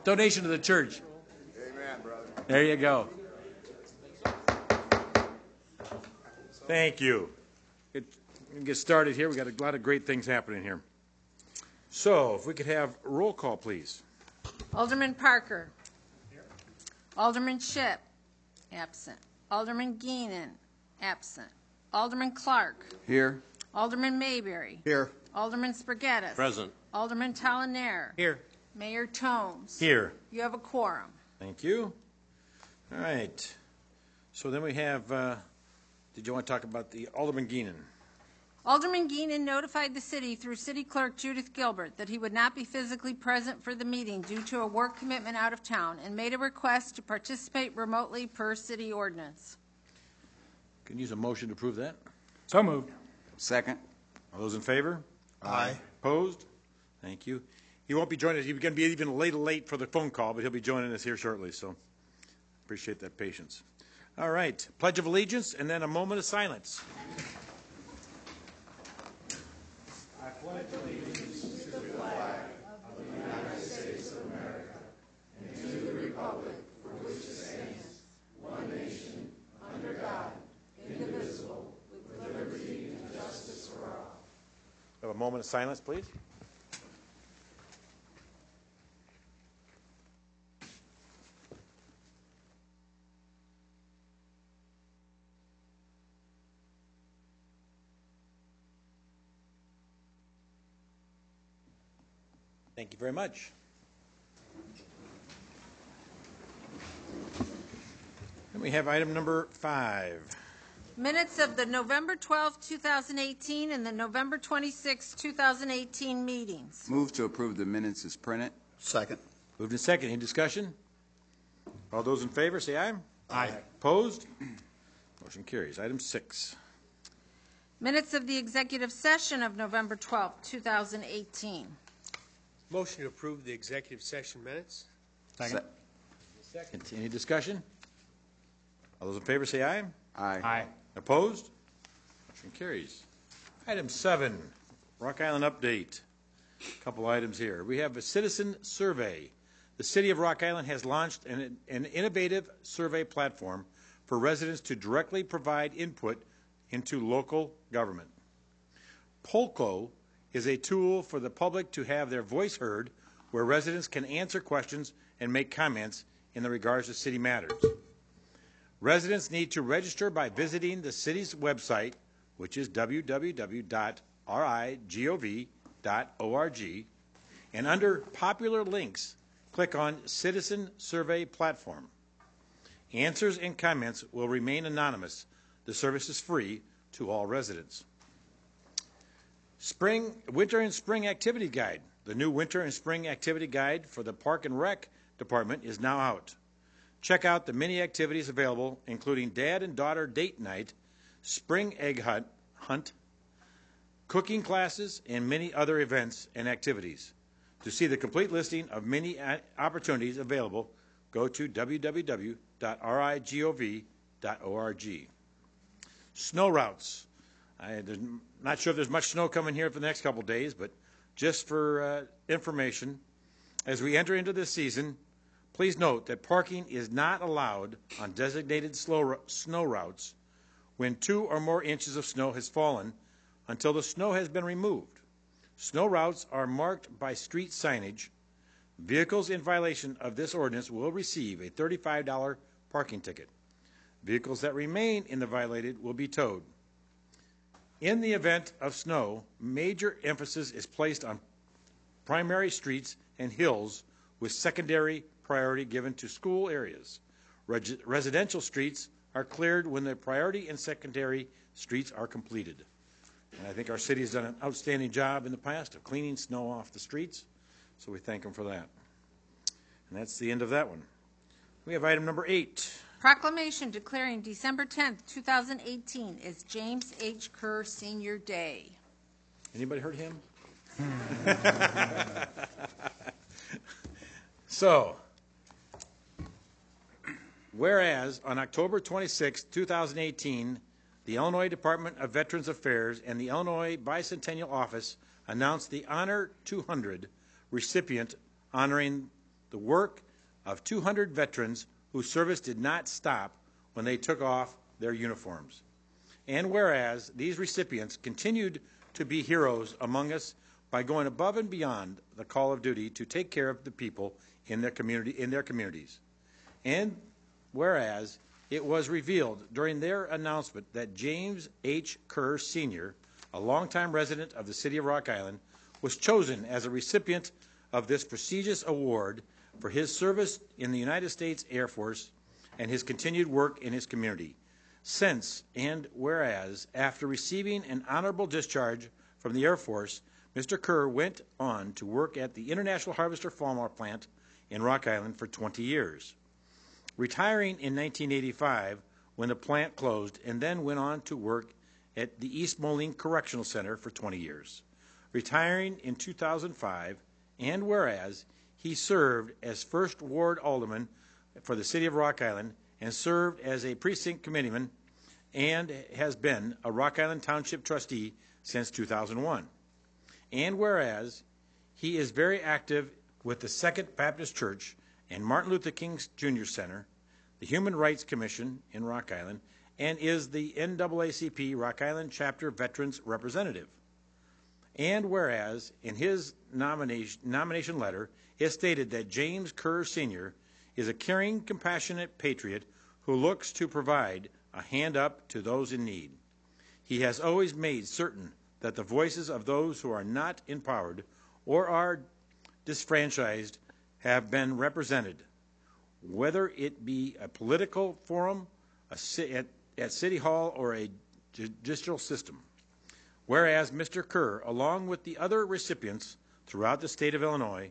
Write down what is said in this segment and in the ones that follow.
Donation to the church. Amen, brother. There you go. Thank you. Get started here. We got a lot of great things happening here. So, if we could have roll call, please. Alderman Parker. Here. Alderman Shipp. Absent. Alderman Geenan. Absent. Alderman Clark. Here. Alderman Mayberry. Here. Alderman Spargettis. Present. Alderman Talanair. Here. Mayor Tomes. Here. You have a quorum. Thank you. All right. So then we have, did you want to talk about the Alderman Geenan? Alderman Geenan notified the city through City Clerk Judith Gilbert that he would not be physically present for the meeting due to a work commitment out of town and made a request to participate remotely per city ordinance. Can you use a motion to approve that? So moved. Second. All those in favor? Aye. Opposed? Thank you. He won't be joining us. He's going to be even late for the phone call, but he'll be joining us here shortly, so appreciate that patience. All right. Pledge of Allegiance and then a moment of silence. I pledge allegiance to the flag of the United States of America and to the republic for which it stands, one nation, under God, indivisible, with liberty and justice for all. Have a moment of silence, please. Thank you very much. And we have item number 5. Minutes of the November 12, 2018 and the November 26, 2018 meetings. Move to approve the minutes as printed. Second. Moved in second. Any discussion? All those in favor, say aye. Aye. Opposed? Motion carries. Item 6. Minutes of the executive session of November 12, 2018. Motion to approve the executive session minutes. Second. Second. Any discussion? All those in favor, say aye. Aye. Opposed? Motion carries. Item 7, Rock Island update. A couple items here. We have a citizen survey. The City of Rock Island has launched an innovative survey platform for residents to directly provide input into local government. Polko is a tool for the public to have their voice heard, where residents can answer questions and make comments in the regards to city matters. Residents need to register by visiting the city's website, which is www.rigov.org, and under popular links, click on Citizen Survey Platform. Answers and comments will remain anonymous. The service is free to all residents. Winter and Spring Activity Guide. The new Winter and Spring Activity Guide for the Park and Rec Department is now out. Check out the many activities available, including Dad and Daughter Date Night, Spring Egg Hunt, cooking classes, and many other events and activities. To see the complete listing of many opportunities available, go to www.rigov.org. Snow routes. I'm not sure if there's much snow coming here for the next couple of days, but just for information, as we enter into this season, please note that parking is not allowed on designated snow routes when 2 or more inches of snow has fallen until the snow has been removed. Snow routes are marked by street signage. Vehicles in violation of this ordinance will receive a $35 parking ticket. Vehicles that remain in the violated will be towed. In the event of snow, major emphasis is placed on primary streets and hills with secondary priority given to school areas. Residential streets are cleared when the priority and secondary streets are completed. And I think our city has done an outstanding job in the past of cleaning snow off the streets, so we thank them for that. And that's the end of that one. We have item number 8. Proclamation declaring December 10th, 2018 as James H. Kerr Senior Day. Anybody heard him? So, whereas on October 26, 2018, the Illinois Department of Veterans Affairs and the Illinois Bicentennial Office announced the Honor 200 recipient honoring the work of 200 veterans whose service did not stop when they took off their uniforms. And whereas these recipients continued to be heroes among us by going above and beyond the call of duty to take care of the people in their communities. And whereas it was revealed during their announcement that James H. Kerr Sr., a longtime resident of the city of Rock Island, was chosen as a recipient of this prestigious award for his service in the United States Air Force and his continued work in his community. Since and whereas, after receiving an honorable discharge from the Air Force, Mr. Kerr went on to work at the International Harvester Falmouth plant in Rock Island for 20 years, retiring in 1985 when the plant closed, and then went on to work at the East Moline Correctional Center for 20 years, retiring in 2005, and whereas he served as 1st Ward Alderman for the City of Rock Island and served as a precinct committeeman and has been a Rock Island Township trustee since 2001. And whereas he is very active with the Second Baptist Church and Martin Luther King Jr. Center, the Human Rights Commission in Rock Island, and is the NAACP Rock Island Chapter Veterans Representative. And whereas in his nomination letter, it stated that James Kerr Sr. is a caring, compassionate patriot who looks to provide a hand up to those in need. He has always made certain that the voices of those who are not empowered or are disfranchised have been represented, whether it be a political forum, at City Hall, or a judicial system. Whereas Mr. Kerr, along with the other recipients throughout the state of Illinois,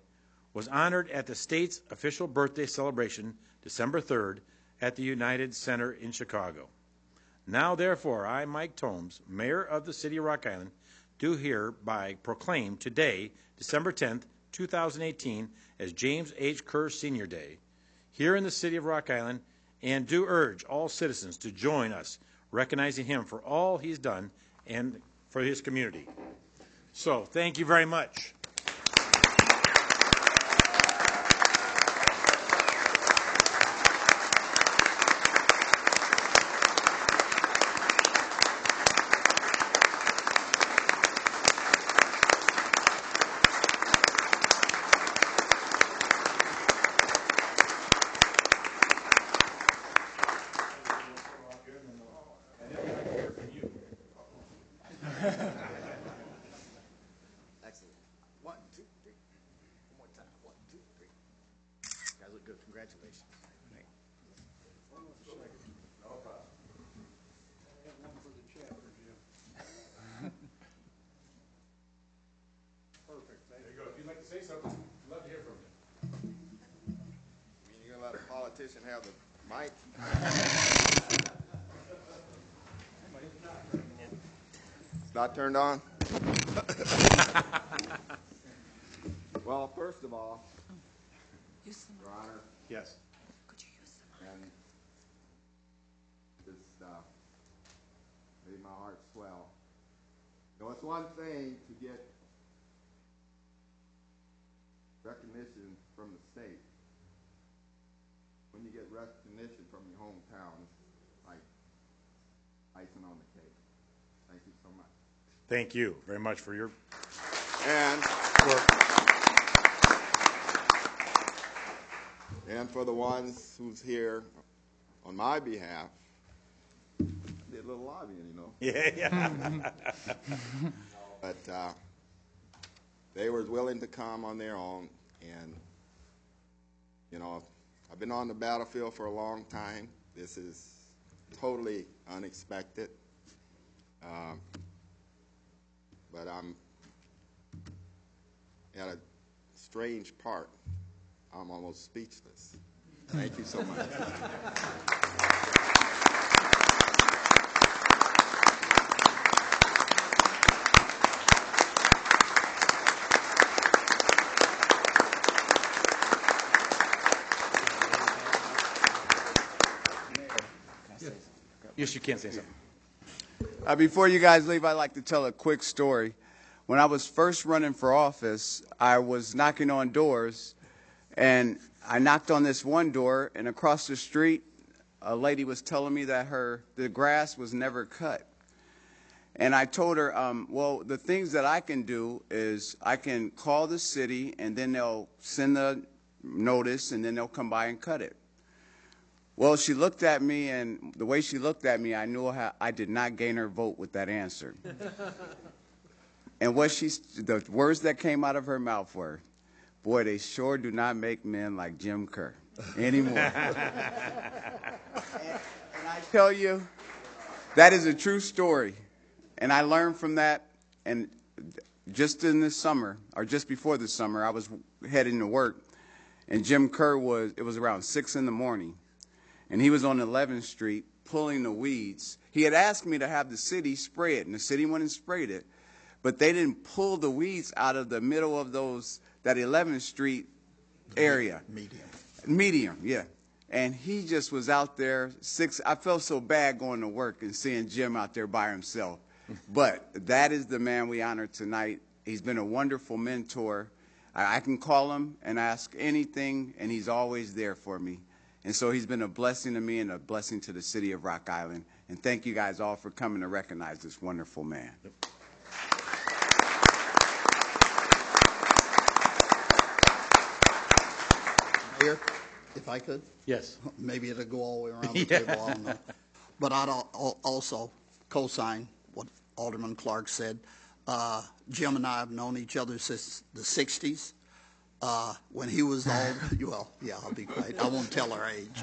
was honored at the state's official birthday celebration, December 3rd, at the United Center in Chicago. Now, therefore, I, Mike Tomes, Mayor of the City of Rock Island, do hereby proclaim today, December 10th, 2018, as James H. Kerr Sr. Day, here in the City of Rock Island, and do urge all citizens to join us, recognizing him for all he's done and for his community. So, thank you very much. Excellent. 1, 2, 3. One more time. 1, 2, 3. You guys look good. Congratulations. Perfect. There you go. If you'd like to say something, I'd love to hear from you. You're gonna let a politician have the mic? It's not turned on? Well, first of all, Your Honor, Yes. and this made my heart swell. You know, it's one thing to get recognition from the state. When you get recognition from your hometown, it's like icing on the cake. Thank you so much. Thank you very much for your And work. and for the ones who's here on my behalf, did a little lobbying, you know. Yeah. But they were willing to come on their own, and you know, I've been on the battlefield for a long time. This is totally unexpected, but I'm at a strange part. I'm almost speechless. Thank you so much. Yes, you can say something. Before you guys leave, I'd like to tell a quick story. When I was first running for office, I was knocking on doors, and I knocked on this one door, and across the street, a lady was telling me that the grass was never cut. And I told her, well, the things that I can do is I can call the city, and then they'll send the notice, and then they'll come by and cut it. Well, she looked at me, and the way she looked at me, I knew I did not gain her vote with that answer. And the words that came out of her mouth were, boy, they sure do not make men like Jim Kerr anymore. and I tell you, that is a true story. And I learned from that, and just in this summer, or just before this summer, I was heading to work, and Jim Kerr it was around 6 in the morning, and he was on 11th Street pulling the weeds. He had asked me to have the city spray it, and the city went and sprayed it, but they didn't pull the weeds out of the middle of that 11th Street area. Medium, yeah. And he just was out there, I felt so bad going to work and seeing Jim out there by himself. But that is the man we honor tonight. He's been a wonderful mentor. I can call him and ask anything, and he's always there for me. And so he's been a blessing to me and a blessing to the city of Rock Island. And thank you guys all for coming to recognize this wonderful man. Mayor, if I could, Yes. maybe it'll go all the way around the Yeah. table, I don't know. But I'd also co-sign what Alderman Clark said. Jim and I have known each other since the 60s. When he was well, yeah, I'll be quiet. I won't tell our age.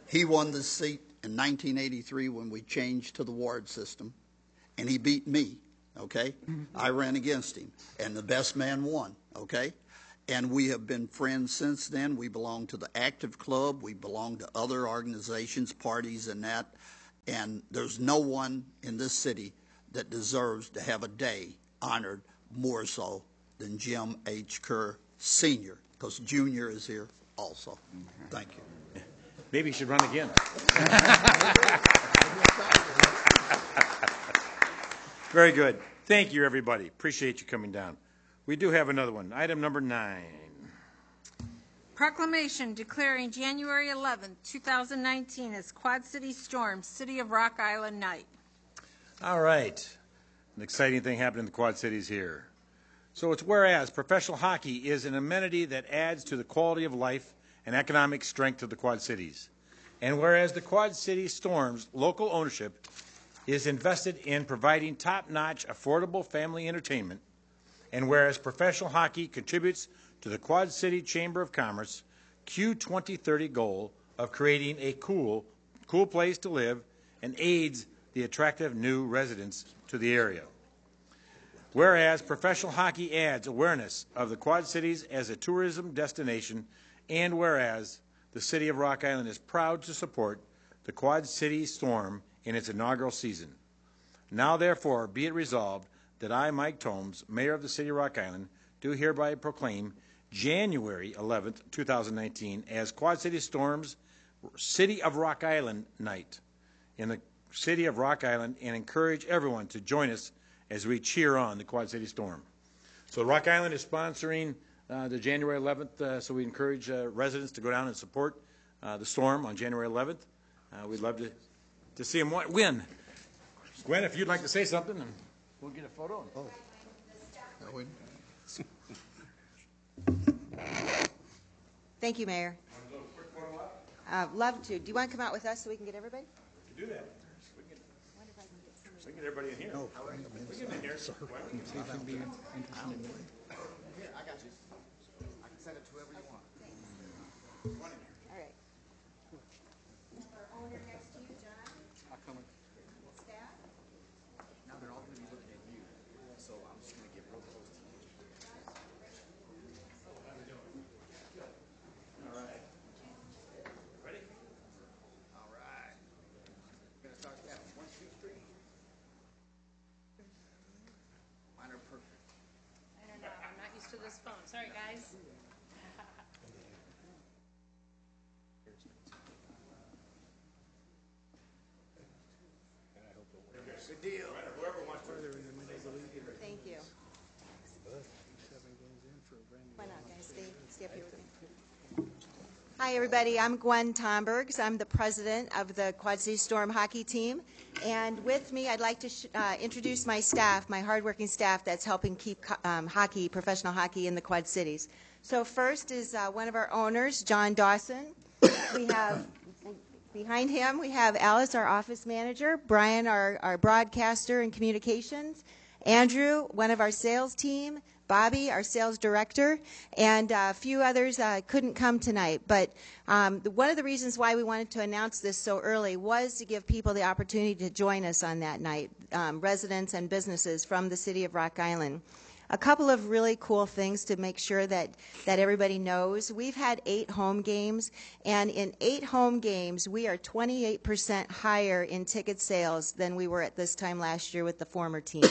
He won the seat in 1983 when we changed to the ward system, and he beat me, okay? I ran against him, and the best man won, okay? And we have been friends since then. We belong to the Active Club. We belong to other organizations, parties, and that. And there's no one in this city that deserves to have a day honored more so than Jim H. Kerr Sr., because Junior is here also. Thank you. Maybe you should run again. Very good. Thank you, everybody. Appreciate you coming down. We do have another one. Item number 9. Proclamation declaring January 11th, 2019 as Quad City Storm City of Rock Island Night. All right. An exciting thing happened in the Quad Cities here. So it's whereas professional hockey is an amenity that adds to the quality of life and economic strength of the Quad Cities. And whereas the Quad City Storm's local ownership is invested in providing top-notch, affordable family entertainment, and whereas professional hockey contributes to the Quad City Chamber of Commerce Q 2030 goal of creating a cool place to live and aids the attractive new residents to the area. Whereas professional hockey adds awareness of the Quad Cities as a tourism destination, and whereas the City of Rock Island is proud to support the Quad City Storm in its inaugural season. Now therefore be it resolved that I, Mike Tomes, Mayor of the City of Rock Island, do hereby proclaim January 11th, 2019 as Quad City Storm's City of Rock Island Night in the City of Rock Island, and encourage everyone to join us as we cheer on the Quad City Storm. So Rock Island is sponsoring the January 11th, so we encourage residents to go down and support the Storm on January 11th. We'd love to see them win. Gwen, if you'd like to say something, and we'll get a photo. Oh. Thank you, Mayor. Love to. Do you want to come out with us so we can get everybody? We can do that. We can get everybody in here. No, we can get in here. See if you can be interested. Here, I got you. I can send it to whoever you want. All right. Our owner next to you, John. I'll come in. Staff. Now they're all going to be looking at you, so I'm just going to get real close to you. All right. Ready? All right. We're going to start at 1 Street Street. Mine are perfect. I don't know. I'm not used to this phone. Sorry, guys. Good deal. Thank you. Why not, guys? Stay up here with me. Hi, everybody. I'm Gwen Tombergs. I'm the president of the Quad City Storm hockey team. And with me, I'd like to introduce my staff, my hardworking staff that's helping keep hockey, professional hockey in the Quad Cities. So first is one of our owners, John Dawson. We have, behind him, we have Alice, our office manager, Brian, our broadcaster and communications, Andrew, one of our sales team, Bobby, our sales director, and a few others couldn't come tonight. But one of the reasons why we wanted to announce this so early was to give people the opportunity to join us on that night, residents and businesses from the city of Rock Island. A couple of really cool things to make sure that everybody knows. We've had 8 home games, and in 8 home games, we are 28% higher in ticket sales than we were at this time last year with the former team.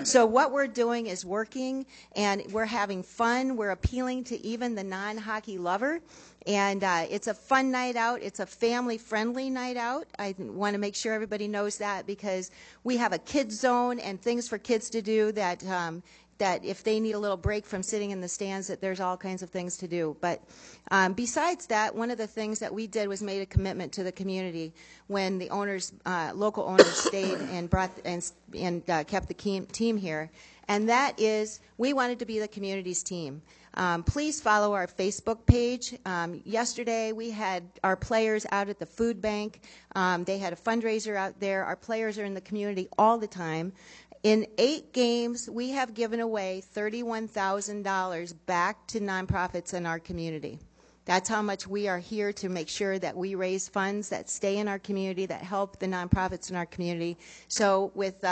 So what we're doing is working, and we're having fun. We're appealing to even the non-hockey lover. And it's a fun night out. It's a family-friendly night out. I want to make sure everybody knows that because we have a kids zone and things for kids to do that if they need a little break from sitting in the stands, that there's all kinds of things to do. But besides that, one of the things that we did was made a commitment to the community when the owners, local owners, stayed and brought and kept the team here, and that is we wanted to be the community's team. Please follow our Facebook page. Yesterday we had our players out at the food bank. They had a fundraiser out there. Our players are in the community all the time. In 8 games, we have given away $31,000 back to nonprofits in our community. That's how much we are here to make sure that we raise funds that stay in our community, that help the nonprofits in our community. So with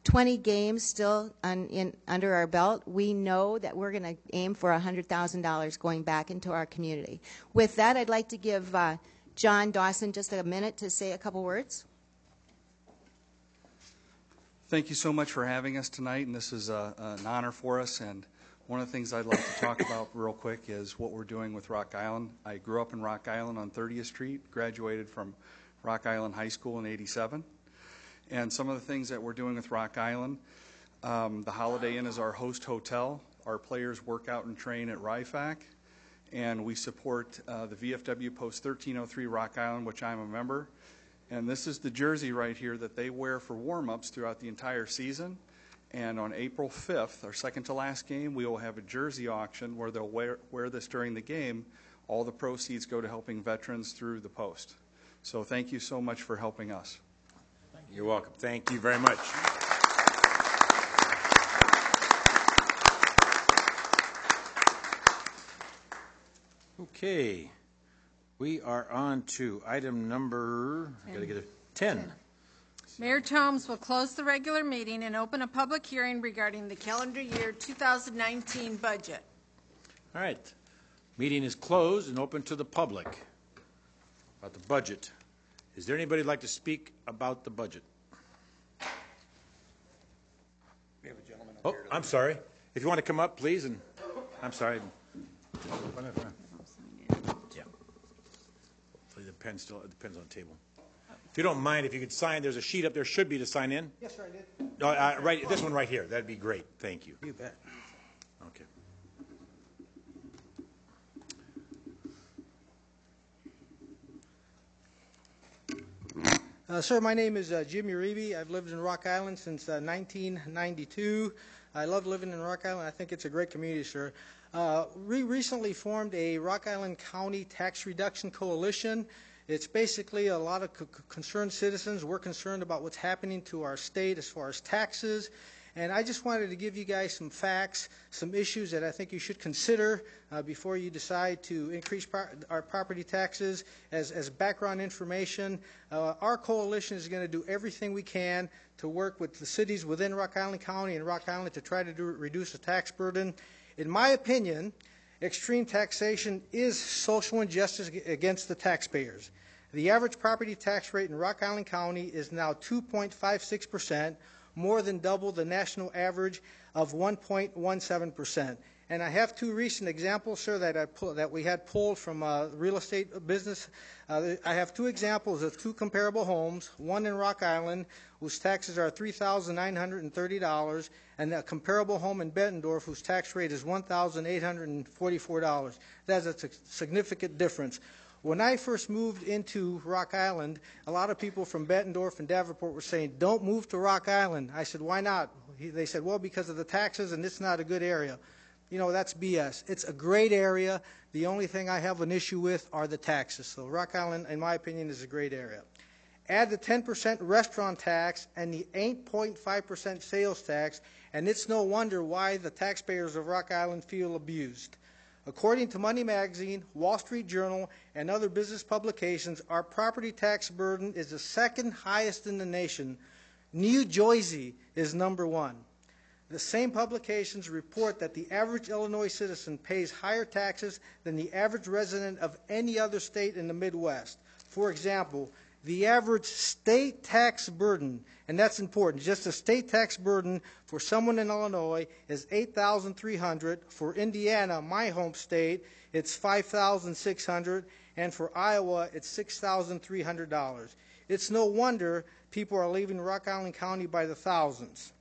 20 games still under our belt, we know that we're going to aim for $100,000 going back into our community. With that, I'd like to give John Dawson just a minute to say a couple words. Thank you so much for having us tonight, and this is an honor for us. And one of the things I'd like to talk about real quick is what we're doing with Rock Island. I grew up in Rock Island on 30th Street, graduated from Rock Island High School in '87. And some of the things that we're doing with Rock Island, the Holiday Inn is our host hotel. Our players work out and train at RIFAC, and we support the VFW Post 1303 Rock Island, which I'm a member. And this is the jersey right here that they wear for warm-ups throughout the entire season. And on April 5th, our second to last game, we will have a jersey auction where they'll wear this during the game. All the proceeds go to helping veterans through the Post. So thank you so much for helping us. You're welcome. Thank you very much. Okay. We are on to item number 10. Mayor Tomes will close the regular meeting and open a public hearing regarding the calendar year 2019 budget. All right. Meeting is closed and open to the public about the budget. Is there anybody who'd like to speak about the budget? We have a gentleman up Oh, here. I'm sorry. If you want to come up, please, and I'm sorry. Yeah. Hopefully the pen still depends on the table. If you don't mind, if you could sign, there's a sheet up there, should be to sign in. Yes, sir, I did. Right, this one right here. That'd be great. Thank you. You bet. Okay. Sir, my name is Jimmy Uribe. I've lived in Rock Island since 1992. I love living in Rock Island. I think it's a great community, sir. We recently formed a Rock Island County Tax Reduction Coalition. It's basically a lot of concerned citizens. We're concerned about what's happening to our state as far as taxes. And I just wanted to give you guys some facts, some issues that I think you should consider before you decide to increase our property taxes. As background information, our coalition is going to do everything we can to work with the cities within Rock Island County and Rock Island to try to reduce the tax burden. In my opinion, extreme taxation is social injustice against the taxpayers. The average property tax rate in Rock Island County is now 2.56%, more than double the national average of 1.17%. And I have 2 recent examples, sir, that we had pulled from real estate business. I have 2 examples of 2 comparable homes, one in Rock Island, whose taxes are $3,930, and a comparable home in Bettendorf, whose tax rate is $1,844. That's a significant difference. When I first moved into Rock Island, a lot of people from Bettendorf and Davenport were saying, don't move to Rock Island. I said, why not? They said, well, because of the taxes and it's not a good area. You know, that's BS. It's a great area. The only thing I have an issue with are the taxes. So Rock Island, in my opinion, is a great area. Add the 10% restaurant tax and the 8.5% sales tax, and it's no wonder why the taxpayers of Rock Island feel abused. According to Money Magazine, Wall Street Journal, and other business publications, our property tax burden is the second highest in the nation. New Jersey is number one. The same publications report that the average Illinois citizen pays higher taxes than the average resident of any other state in the Midwest. For example, the average state tax burden, and that's important, just the state tax burden for someone in Illinois is $8,300. For Indiana, my home state, it's $5,600, and for Iowa, it's $6,300. It's no wonder people are leaving Rock Island County by the thousands.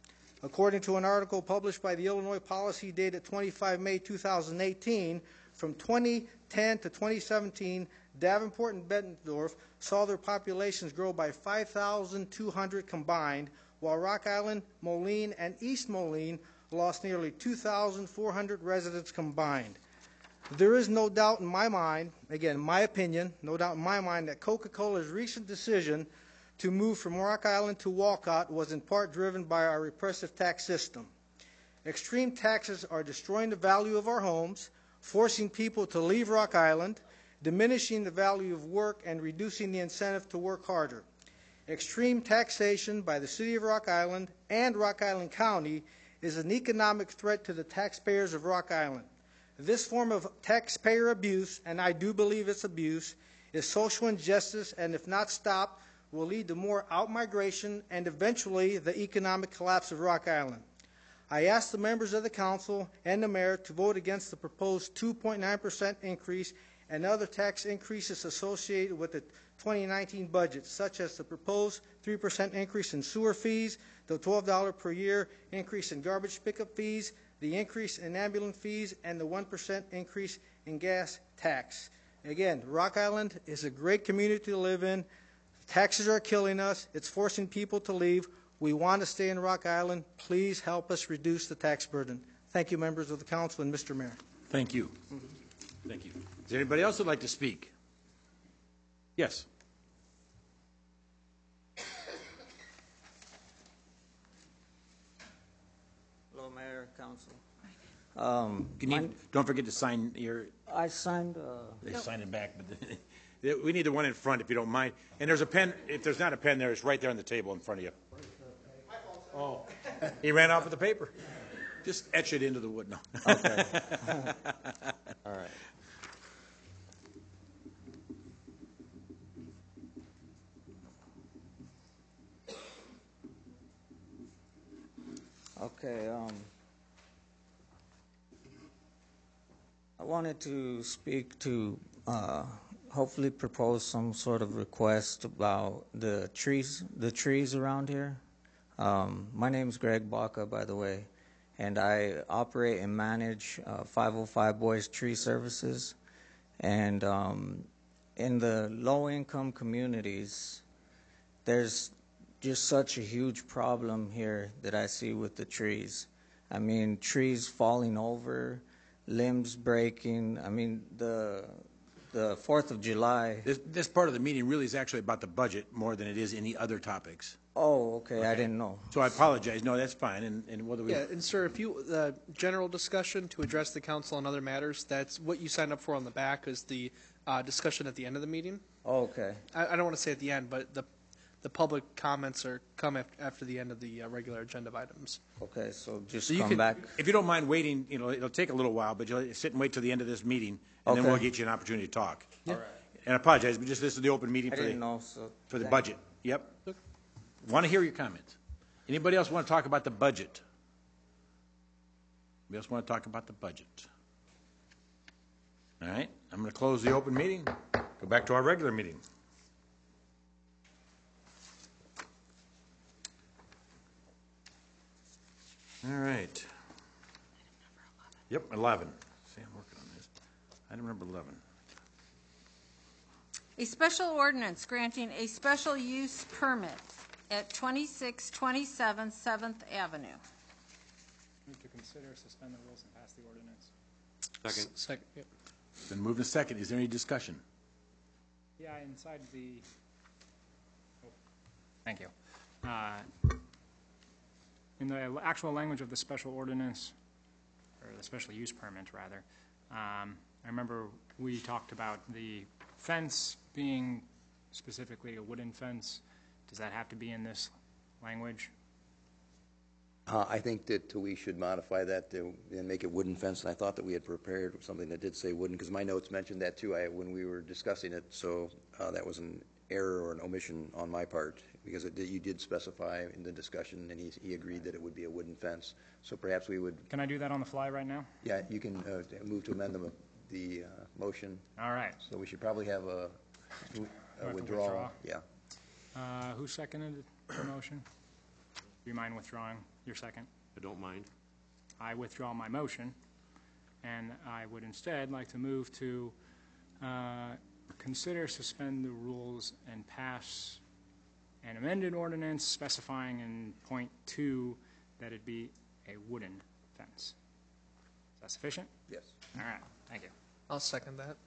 According to an article published by the Illinois Policy dated 25 May 2018, from 2010 to 2017, Davenport and Bettendorf saw their populations grow by 5,200 combined, while Rock Island, Moline, and East Moline lost nearly 2,400 residents combined. There is no doubt in my mind, again, my opinion, no doubt in my mind, that Coca-Cola's recent decision to move from Rock Island to Walcott was in part driven by our repressive tax system. Extreme taxes are destroying the value of our homes, forcing people to leave Rock Island, diminishing the value of work, and reducing the incentive to work harder. Extreme taxation by the City of Rock Island and Rock Island County is an economic threat to the taxpayers of Rock Island. This form of taxpayer abuse, and I do believe it's abuse, is social injustice, and if not stopped, will lead to more outmigration and eventually the economic collapse of Rock Island. I ask the members of the council and the mayor to vote against the proposed 2.9% increase and other tax increases associated with the 2019 budget, such as the proposed 3% increase in sewer fees, the $12 per year increase in garbage pickup fees, the increase in ambulance fees, and the 1% increase in gas tax. Again, Rock Island is a great community to live in. Taxes are killing us. It's forcing people to leave. We want to stay in Rock Island. Please help us reduce the tax burden. Thank you, members of the council and Mr. Mayor. Thank you. Thank you. Is there anybody else who would like to speak? Yes. Hello, Mayor, Council. Don't forget to sign your. I signed. They sign it back, but we need the one in front if you don't mind. And there's a pen. If there's not a pen there, it's right there on the table in front of you. Oh, he ran off with the paper. Just etch it into the wood. No. Okay. All right. Okay. I wanted to speak to hopefully propose some sort of request about the trees around here. My name is Greg Baca, by the way, and I operate and manage 505 Boys Tree Services. And in the low-income communities, there's just such a huge problem here that I see with the trees. I mean, trees falling over, limbs breaking. I mean, the 4th of July. This part of the meeting really is actually about the budget more than it is any other topics. Oh, okay. I didn't know. So I apologize. No, that's fine. And what do we? Yeah, and sir, if you general discussion to address the council on other matters, that's what you signed up for on the back is the discussion at the end of the meeting. Oh, okay. I don't want to say at the end, but the public comments come after the end of the regular agenda items. Okay, so just So you come can, back. if you don't mind waiting, it'll take a little while, but you'll sit and wait till the end of this meeting, and then Okay. we'll get you an opportunity to talk. All right. And I apologize, but just this is the open meeting I for didn't the know, so for the thank budget. Yep. Want to hear your comments. Anybody else want to talk about the budget? Anybody else want to talk about the budget? All right, I'm going to close the open meeting, go back to our regular meeting. All right. Yep, 11. See, I'm working on this. Item number 11. A special ordinance granting a special use permit at 2627 7th Avenue. Move to consider, suspend the rules, and pass the ordinance. Second. Second, yep. Been moved and second. Is there any discussion? Yeah, inside the, thank you. In the actual language of the special ordinance, or the special use permit, rather, I remember we talked about the fence being specifically a wooden fence. Does that have to be in this language? I think that we should modify that and make it wooden fence, and I thought that we had prepared something that did say wooden, because my notes mentioned that too when we were discussing it, so that was an error or an omission on my part, because you did specify in the discussion, and he agreed that it would be a wooden fence. So perhaps we would... Can I do that on the fly right now? Yeah, you can move to amend the motion. All right. So we should probably have a withdrawal. Yeah. Who seconded the motion? Do you mind withdrawing your second? I don't mind. I withdraw my motion, and I would instead like to move to consider, suspend the rules, and pass an amended ordinance specifying in point 2 that it be a wooden fence. Is that sufficient? Yes. All right. Thank you. I'll second that.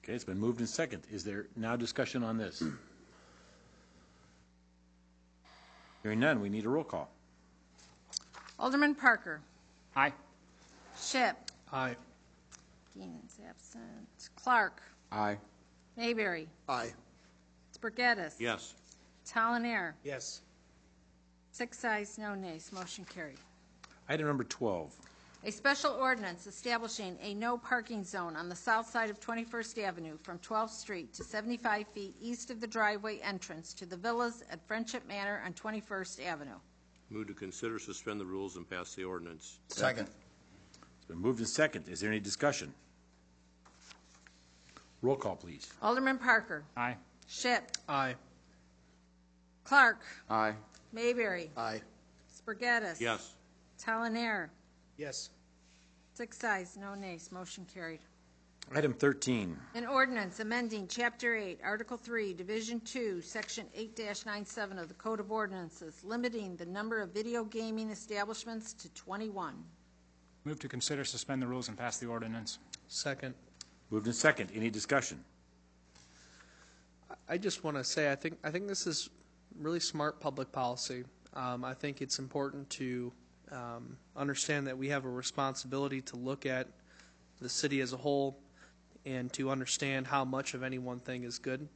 Okay, it's been moved and second. Is there now discussion on this? Hearing none, we need a roll call. Alderman Parker. Aye. Shipp. Aye. Geenan's absent. Clark. Aye. Mayberry. Aye. Spargettis. Yes. Talon-Air. Yes. 6 ayes, no nays. Motion carried. Item number 12. A special ordinance establishing a no parking zone on the south side of 21st Avenue from 12th Street to 75 feet east of the driveway entrance to the villas at Friendship Manor on 21st Avenue. Move to consider, suspend the rules, and pass the ordinance. Second. It's been moved and second. Is there any discussion? Roll call, please. Alderman Parker. Aye. Shipp. Aye. Clark. Aye. Mayberry. Aye. Spargettis. Yes. Talon-Air. Yes. 6 ayes, no nays. Motion carried. Item 13. An ordinance amending Chapter 8, Article 3, Division 2, Section 8-97 of the Code of Ordinances, limiting the number of video gaming establishments to 21. Move to consider, suspend the rules, and pass the ordinance. Second. Moved and second. Any discussion? I just want to say I think this is really smart public policy. I think it's important to understand that we have a responsibility to look at the city as a whole and to understand how much of any one thing is good,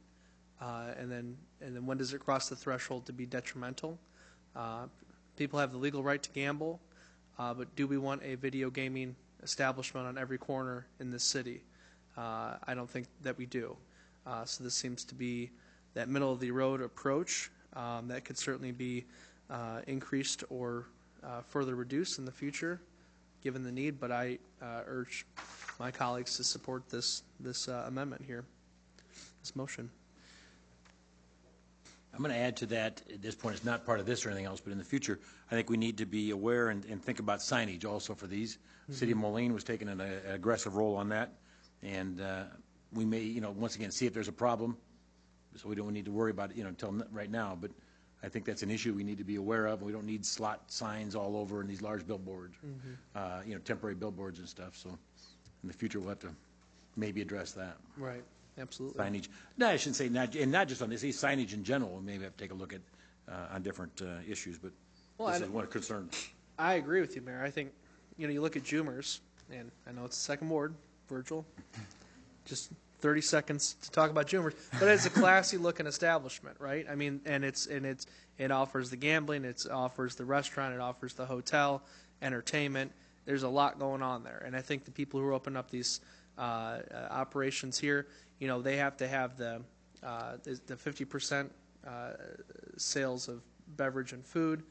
and then when does it cross the threshold to be detrimental. People have the legal right to gamble, but do we want a video gaming establishment on every corner in this city? I don't think that we do. So this seems to be that middle of the road approach that could certainly be increased or further reduced in the future, given the need. But I urge my colleagues to support this amendment here, this motion. I'm going to add to that, at this point, it's not part of this or anything else, but in the future, I think we need to be aware and think about signage also for these. Mm-hmm. City of Moline was taking an aggressive role on that, and we may, once again, see if there's a problem, so we don't need to worry about it, until right now, but I think that's an issue we need to be aware of. We don't need slot signs all over in these large billboards, temporary billboards and stuff, so in the future, we'll have to maybe address that. Right. Absolutely. Signage. No, I shouldn't say not just on this. Signage in general. We maybe have to take a look at on different issues, but this is one concern. I agree with you, Mayor. I think you look at Jumers, and I know it's the second ward, Virgil. Just 30 seconds to talk about Jumers, but it's a classy looking establishment, right? I mean, and it offers the gambling, it offers the restaurant, it offers the hotel, entertainment. There's a lot going on there, and I think the people who open up these operations here, they have to have the 50% sales of beverage and food.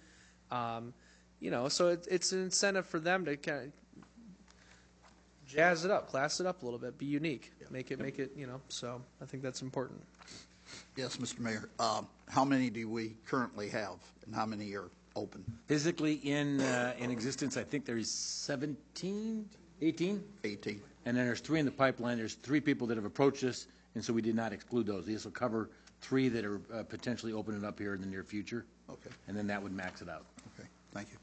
So it's an incentive for them to kind of jazz it up, class it up a little bit, be unique, make it. So I think that's important. Yes, Mr. Mayor. How many do we currently have, and how many are open? Physically in existence, I think there's 17. 18? 18. And then there's 3 in the pipeline. There's 3 people that have approached us, and so we did not exclude those. This will cover 3 that are potentially opening up here in the near future, Okay, and then that would max it out. okay, thank you.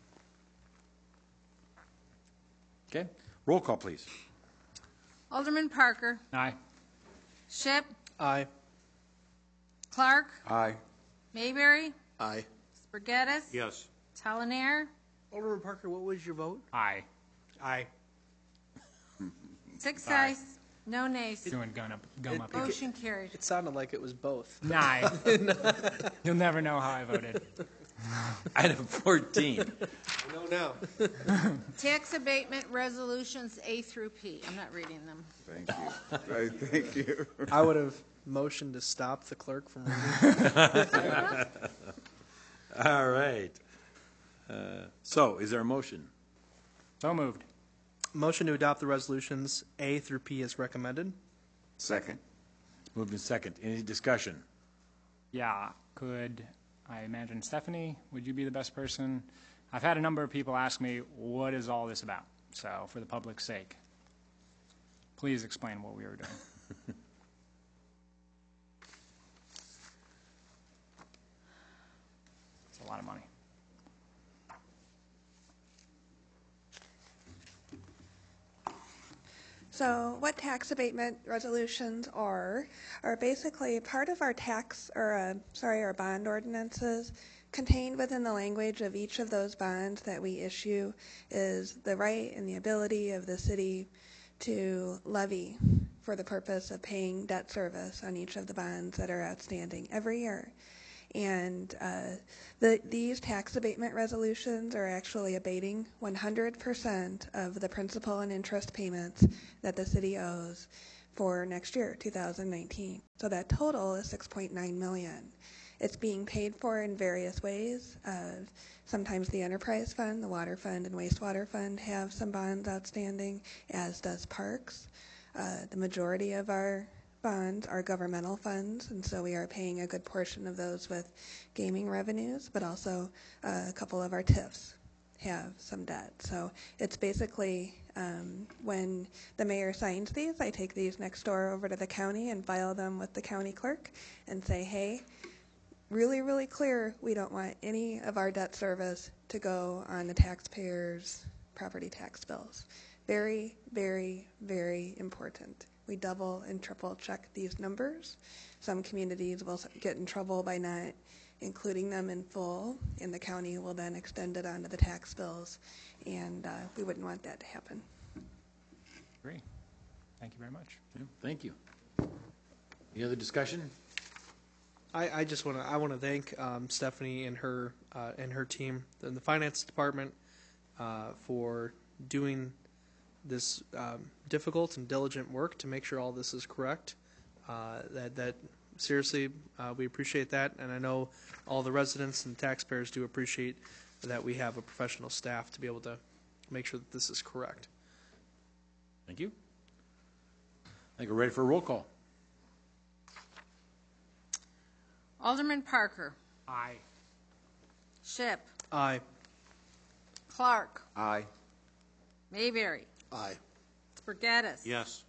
Okay? Roll call, please. Alderman Parker. Aye. Ship. Aye. Clark. Aye. Mayberry. Aye. Spargettis. Yes. Talonier. Alderman Parker, what was your vote? Aye. Aye. 6 ayes, no nays. Doing gum up here. Motion carried. It sounded like it was both. Aye. You'll never know how I voted. Item 14. No, now. Tax abatement resolutions A through P. I'm not reading them. Thank you. Right, thank you. I would have motioned to stop the clerk from reading. All right. So, is there a motion? So moved. Motion to adopt the resolutions A through P as recommended. Second. Moved in second. Any discussion? Yeah, could I imagine Stephanie, would you be the best person? I've had a number of people ask me, what is all this about? So, for the public's sake, please explain what we were doing. It's a lot of money. So what tax abatement resolutions are basically part of our our bond ordinances. Contained within the language of each of those bonds that we issue is the right and the ability of the city to levy for the purpose of paying debt service on each of the bonds that are outstanding every year. And these tax abatement resolutions are actually abating 100% of the principal and interest payments that the city owes for next year, 2019. So that total is $6.9 million. It's being paid for in various ways. Sometimes the enterprise fund, the water fund, and wastewater fund have some bonds outstanding, as does parks. The majority of our bonds are governmental funds, and so we are paying a good portion of those with gaming revenues, but also a couple of our TIFs have some debt. So it's basically when the mayor signs these, I take these next door over to the county and file them with the county clerk and say, hey, really, really clear, we don't want any of our debt service to go on the taxpayers' property tax bills. Very, very, very important. We double and triple check these numbers. Some communities will get in trouble by not including them in full, and the county will then extend it onto the tax bills, and we wouldn't want that to happen. Great. Thank you very much. Yeah, thank you. Any other discussion? I just want to thank Stephanie and her team in the finance department for doing this difficult and diligent work to make sure all this is correct. That seriously, we appreciate that, and I know all the residents and taxpayers do appreciate that we have a professional staff to be able to make sure that this is correct. Thank you. I think we're ready for a roll call. Alderman Parker. Aye. Ship. Aye. Clark. Aye. Mayberry. Aye. Spargettis. Yes.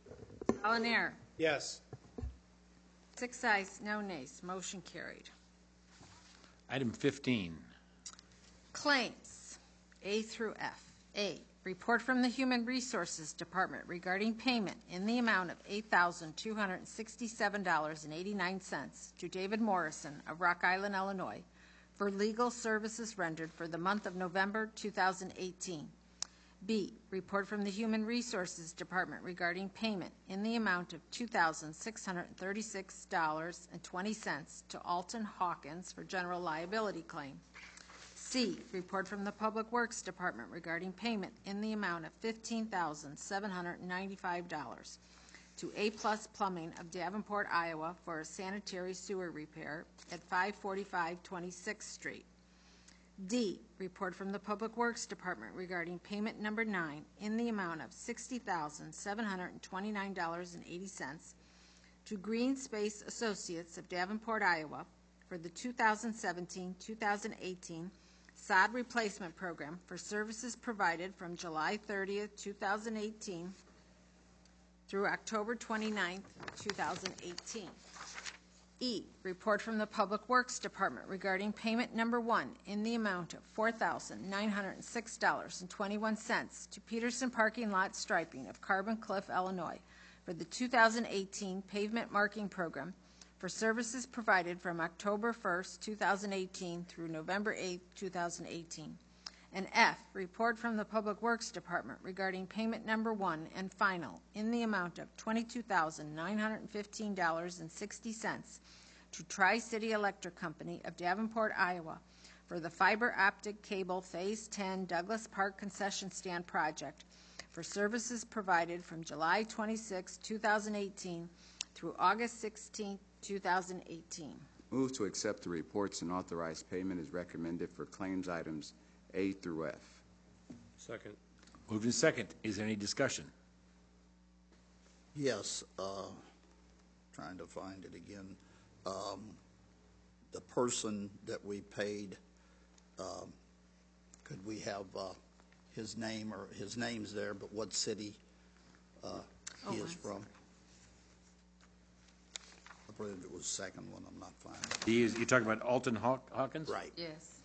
Talonier. Yes. 6 ayes, no nays. Motion carried. Item 15. Claims, A through F. A, report from the Human Resources Department regarding payment in the amount of $8,267.89 to David Morrison of Rock Island, Illinois, for legal services rendered for the month of November 2018. B, report from the Human Resources Department regarding payment in the amount of $2,636.20 to Alton Hawkins for general liability claim. C, report from the Public Works Department regarding payment in the amount of $15,795 to A Plus Plumbing of Davenport, Iowa for a sanitary sewer repair at 545 26th Street. D, report from the Public Works Department regarding payment number 9 in the amount of $60,729.80 to Green Space Associates of Davenport, Iowa for the 2017-2018 sod replacement program for services provided from July 30th, 2018 through October 29th, 2018. E, report from the Public Works Department regarding payment number 1 in the amount of $4,906.21 to Peterson Parking Lot Striping of Carbon Cliff, Illinois, for the 2018 pavement marking program for services provided from October 1st, 2018 through November 8th, 2018. And F, report from the Public Works Department regarding payment number 1 and final in the amount of $22,915.60 to Tri-City Electric Company of Davenport, Iowa, for the fiber optic cable Phase 10 Douglas Park Concession Stand project for services provided from July 26, 2018 through August 16, 2018. Move to accept the reports and authorize payment as recommended for claims items A through F. Second. Moved in second. Is there any discussion? Yes, trying to find it again. The person that we paid, could we have his name, or his name's there, but what city he is from? I believe it was the second one, I'm not finding it. You're talking about Alton Hawkins? Right. Yes.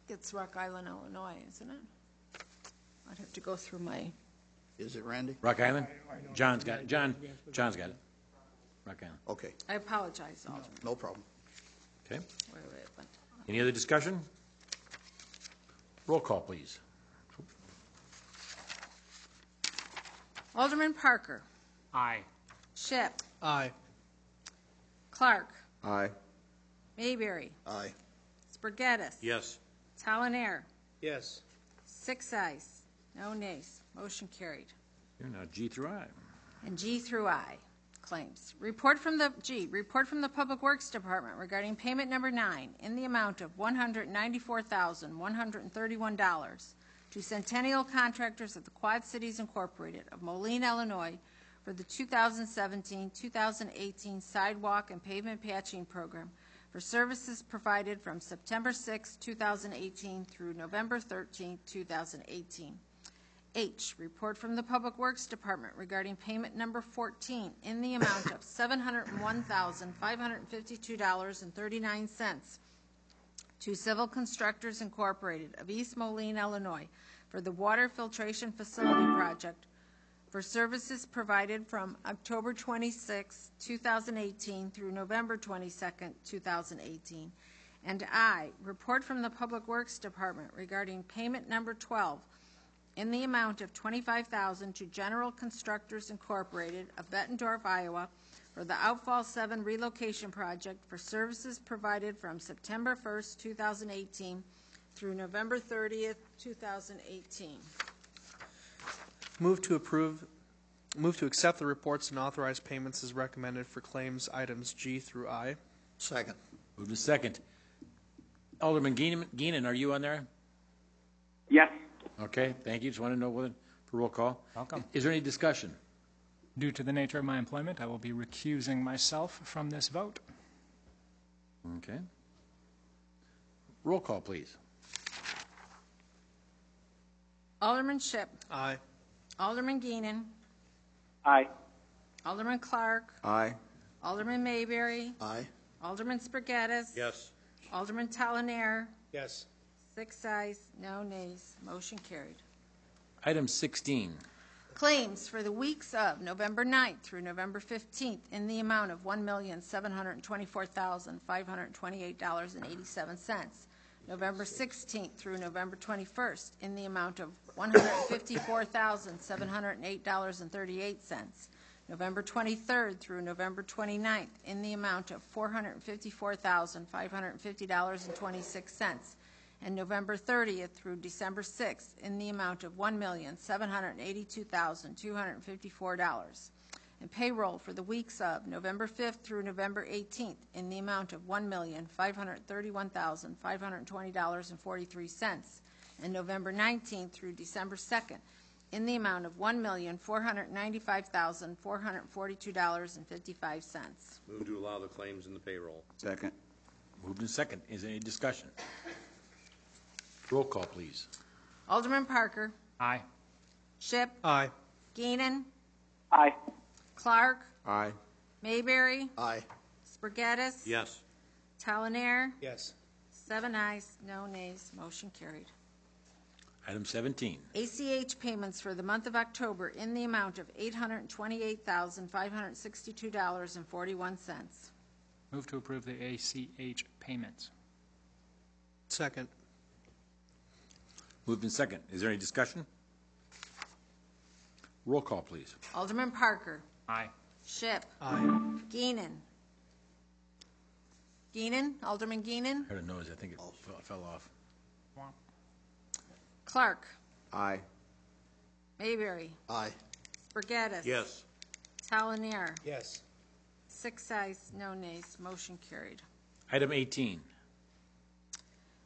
It's Rock Island, Illinois, isn't it? I'd have to go through my... Is it Randy? Rock Island? John's got it. John's got it. Rock Island. Okay, I apologize, Alderman. no problem. Okay. Wait, but... Any other discussion? Roll call, please. Alderman Parker. Aye. Shipp. Aye. Clark. Aye. Mayberry. Aye. Spargettis. Yes. Talon-Air. Yes. 6 ayes, no nays. Motion carried. Here now, G through I. And G through I, claims. Report from the Public Works Department regarding payment number 9 in the amount of $194,131 to Centennial Contractors of the Quad Cities Incorporated of Moline, Illinois, for the 2017-2018 sidewalk and pavement patching program for services provided from September 6, 2018 through November 13, 2018. H, report from the Public Works Department regarding payment number 14 in the amount of $701,552.39 to Civil Constructors Incorporated of East Moline, Illinois, for the water filtration facility project for services provided from October 26, 2018 through November 22, 2018. And I, report from the Public Works Department regarding payment number 12 in the amount of $25,000 to General Constructors Incorporated of Bettendorf, Iowa, for the Outfall 7 relocation project for services provided from September 1st, 2018 through November 30th, 2018. Move to accept the reports and authorize payments as recommended for claims items G through I. Second. Move to second. Alderman Geenan, are you on there? Yes. Okay, thank you. Just want to know whether, for roll call. Welcome. Is there any discussion? Due to the nature of my employment, I will be recusing myself from this vote. Okay. Roll call, please. Alderman Shipp. Aye. Alderman Geenan. Aye. Alderman Clark. Aye. Alderman Mayberry. Aye. Alderman Spargettis. Yes. Alderman Talon-Air. Yes. 6 ayes, no nays. Motion carried. Item 16. Claims for the weeks of November 9th through November 15th in the amount of $1,724,528.87. November 16th through November 21st in the amount of $154,708.38. November 23rd through November 29th in the amount of $454,550.26. And November 30th through December 6th in the amount of $1,782,254. And payroll for the weeks of November 5th through November 18th in the amount of $1,531,520.43. And November 19th through December 2nd in the amount of $1,495,442.55. Move to allow the claims in the payroll. Second. Moved in second. Is there any discussion? Roll call, please. Alderman Parker. Aye. Ship. Aye. Geenan. Aye. Clark. Aye. Mayberry. Aye. Spargettis. Yes. Talanair. Yes. 7 ayes, no nays, motion carried. Item 17. ACH payments for the month of October in the amount of $828,562.41. Move to approve the ACH payments. Second. Moved in second. Is there any discussion? Roll call, please. Alderman Parker. Aye. Ship. Aye. Geenan. Alderman Geenan. Heard a noise. I think it fell off. Clark. Aye. Mayberry. Aye. Spargettis. Yes. Talanair. Yes. 6 ayes, no nays, motion carried. Item 18.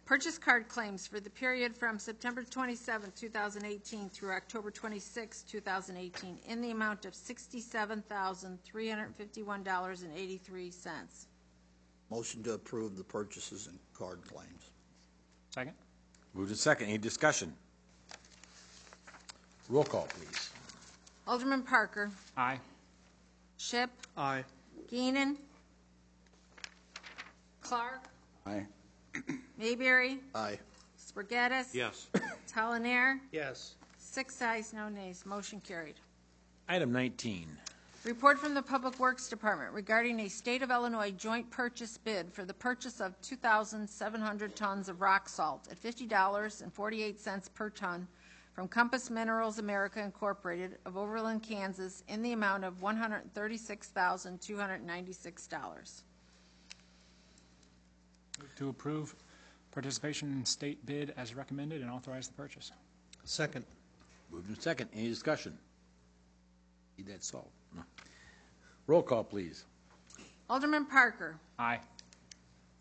Purchase card claims for the period from September 27, 2018 through October 26, 2018 in the amount of $67,351.83. Motion to approve the purchases and card claims. Second. Moved in second. Any discussion? Roll call, please. Alderman Parker. Aye. Ship. Aye. Geenan. Clark. Aye. Mayberry. Aye. Spargettis. Yes. Talanair. Yes. 6 ayes, no nays, motion carried. Item 19. Report from the Public Works Department regarding a State of Illinois joint purchase bid for the purchase of 2,700 tons of rock salt at $50.48 per ton from Compass Minerals America Incorporated of Overland, Kansas, in the amount of $136,296. Move to approve participation in state bid as recommended and authorize the purchase. Second. Moved in second. Any discussion? Need that salt? No. Roll call, please. Alderman Parker. Aye.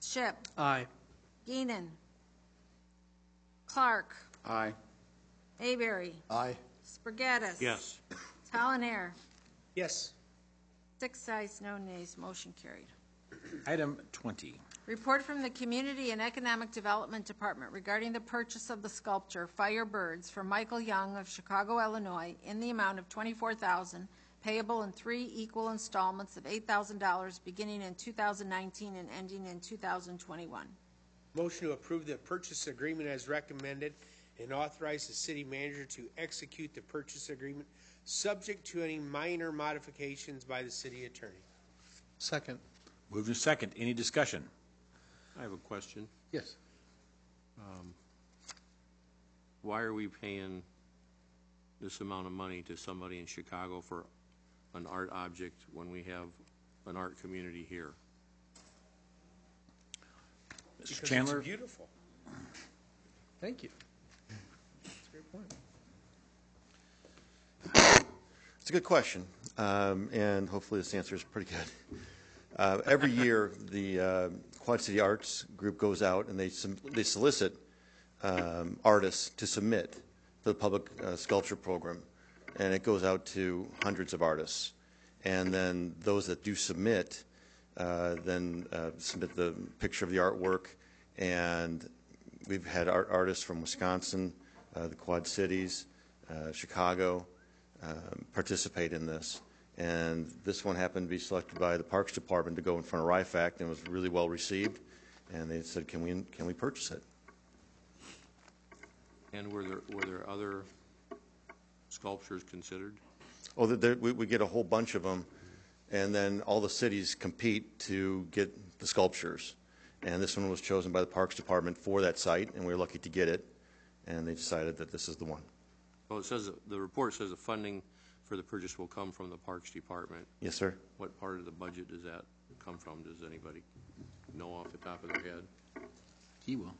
Ship. Aye. Geenan. Clark. Aye. Mayberry. Aye. Spargettis. Yes. Talanair. Yes. 6 ayes, no nays, motion carried. Item 20. Report from the Community and Economic Development Department regarding the purchase of the sculpture Firebirds from Michael Young of Chicago, Illinois, in the amount of $24,000, payable in 3 equal installments of $8,000 beginning in 2019 and ending in 2021. Motion to approve the purchase agreement as recommended and authorize the city manager to execute the purchase agreement subject to any minor modifications by the city attorney. Second. Moved in second. Any discussion? I have a question. Yes. Why are we paying this amount of money to somebody in Chicago for an art object when we have an art community here? Mr. Chandler? It's beautiful. Thank you. That's a great point. It's a good question, and hopefully this answer is pretty good. Every year, the Quad City Arts Group goes out and they solicit artists to submit to the public sculpture program, and it goes out to hundreds of artists. And then those that do submit submit the picture of the artwork, and we've had artists from Wisconsin, the Quad Cities, Chicago participate in this. And this one happened to be selected by the Parks Department to go in front of RIFAC, and was really well received. And they said, "Can we purchase it?" And were there other sculptures considered? Oh, we get a whole bunch of them, and then all the cities compete to get the sculptures. And this one was chosen by the Parks Department for that site, and we were lucky to get it. And they decided that this is the one. Well, it says the report says the funding for the purchase will come from the Parks Department. Yes, sir. What part of the budget does that come from? Does anybody know off the top of their head? He will.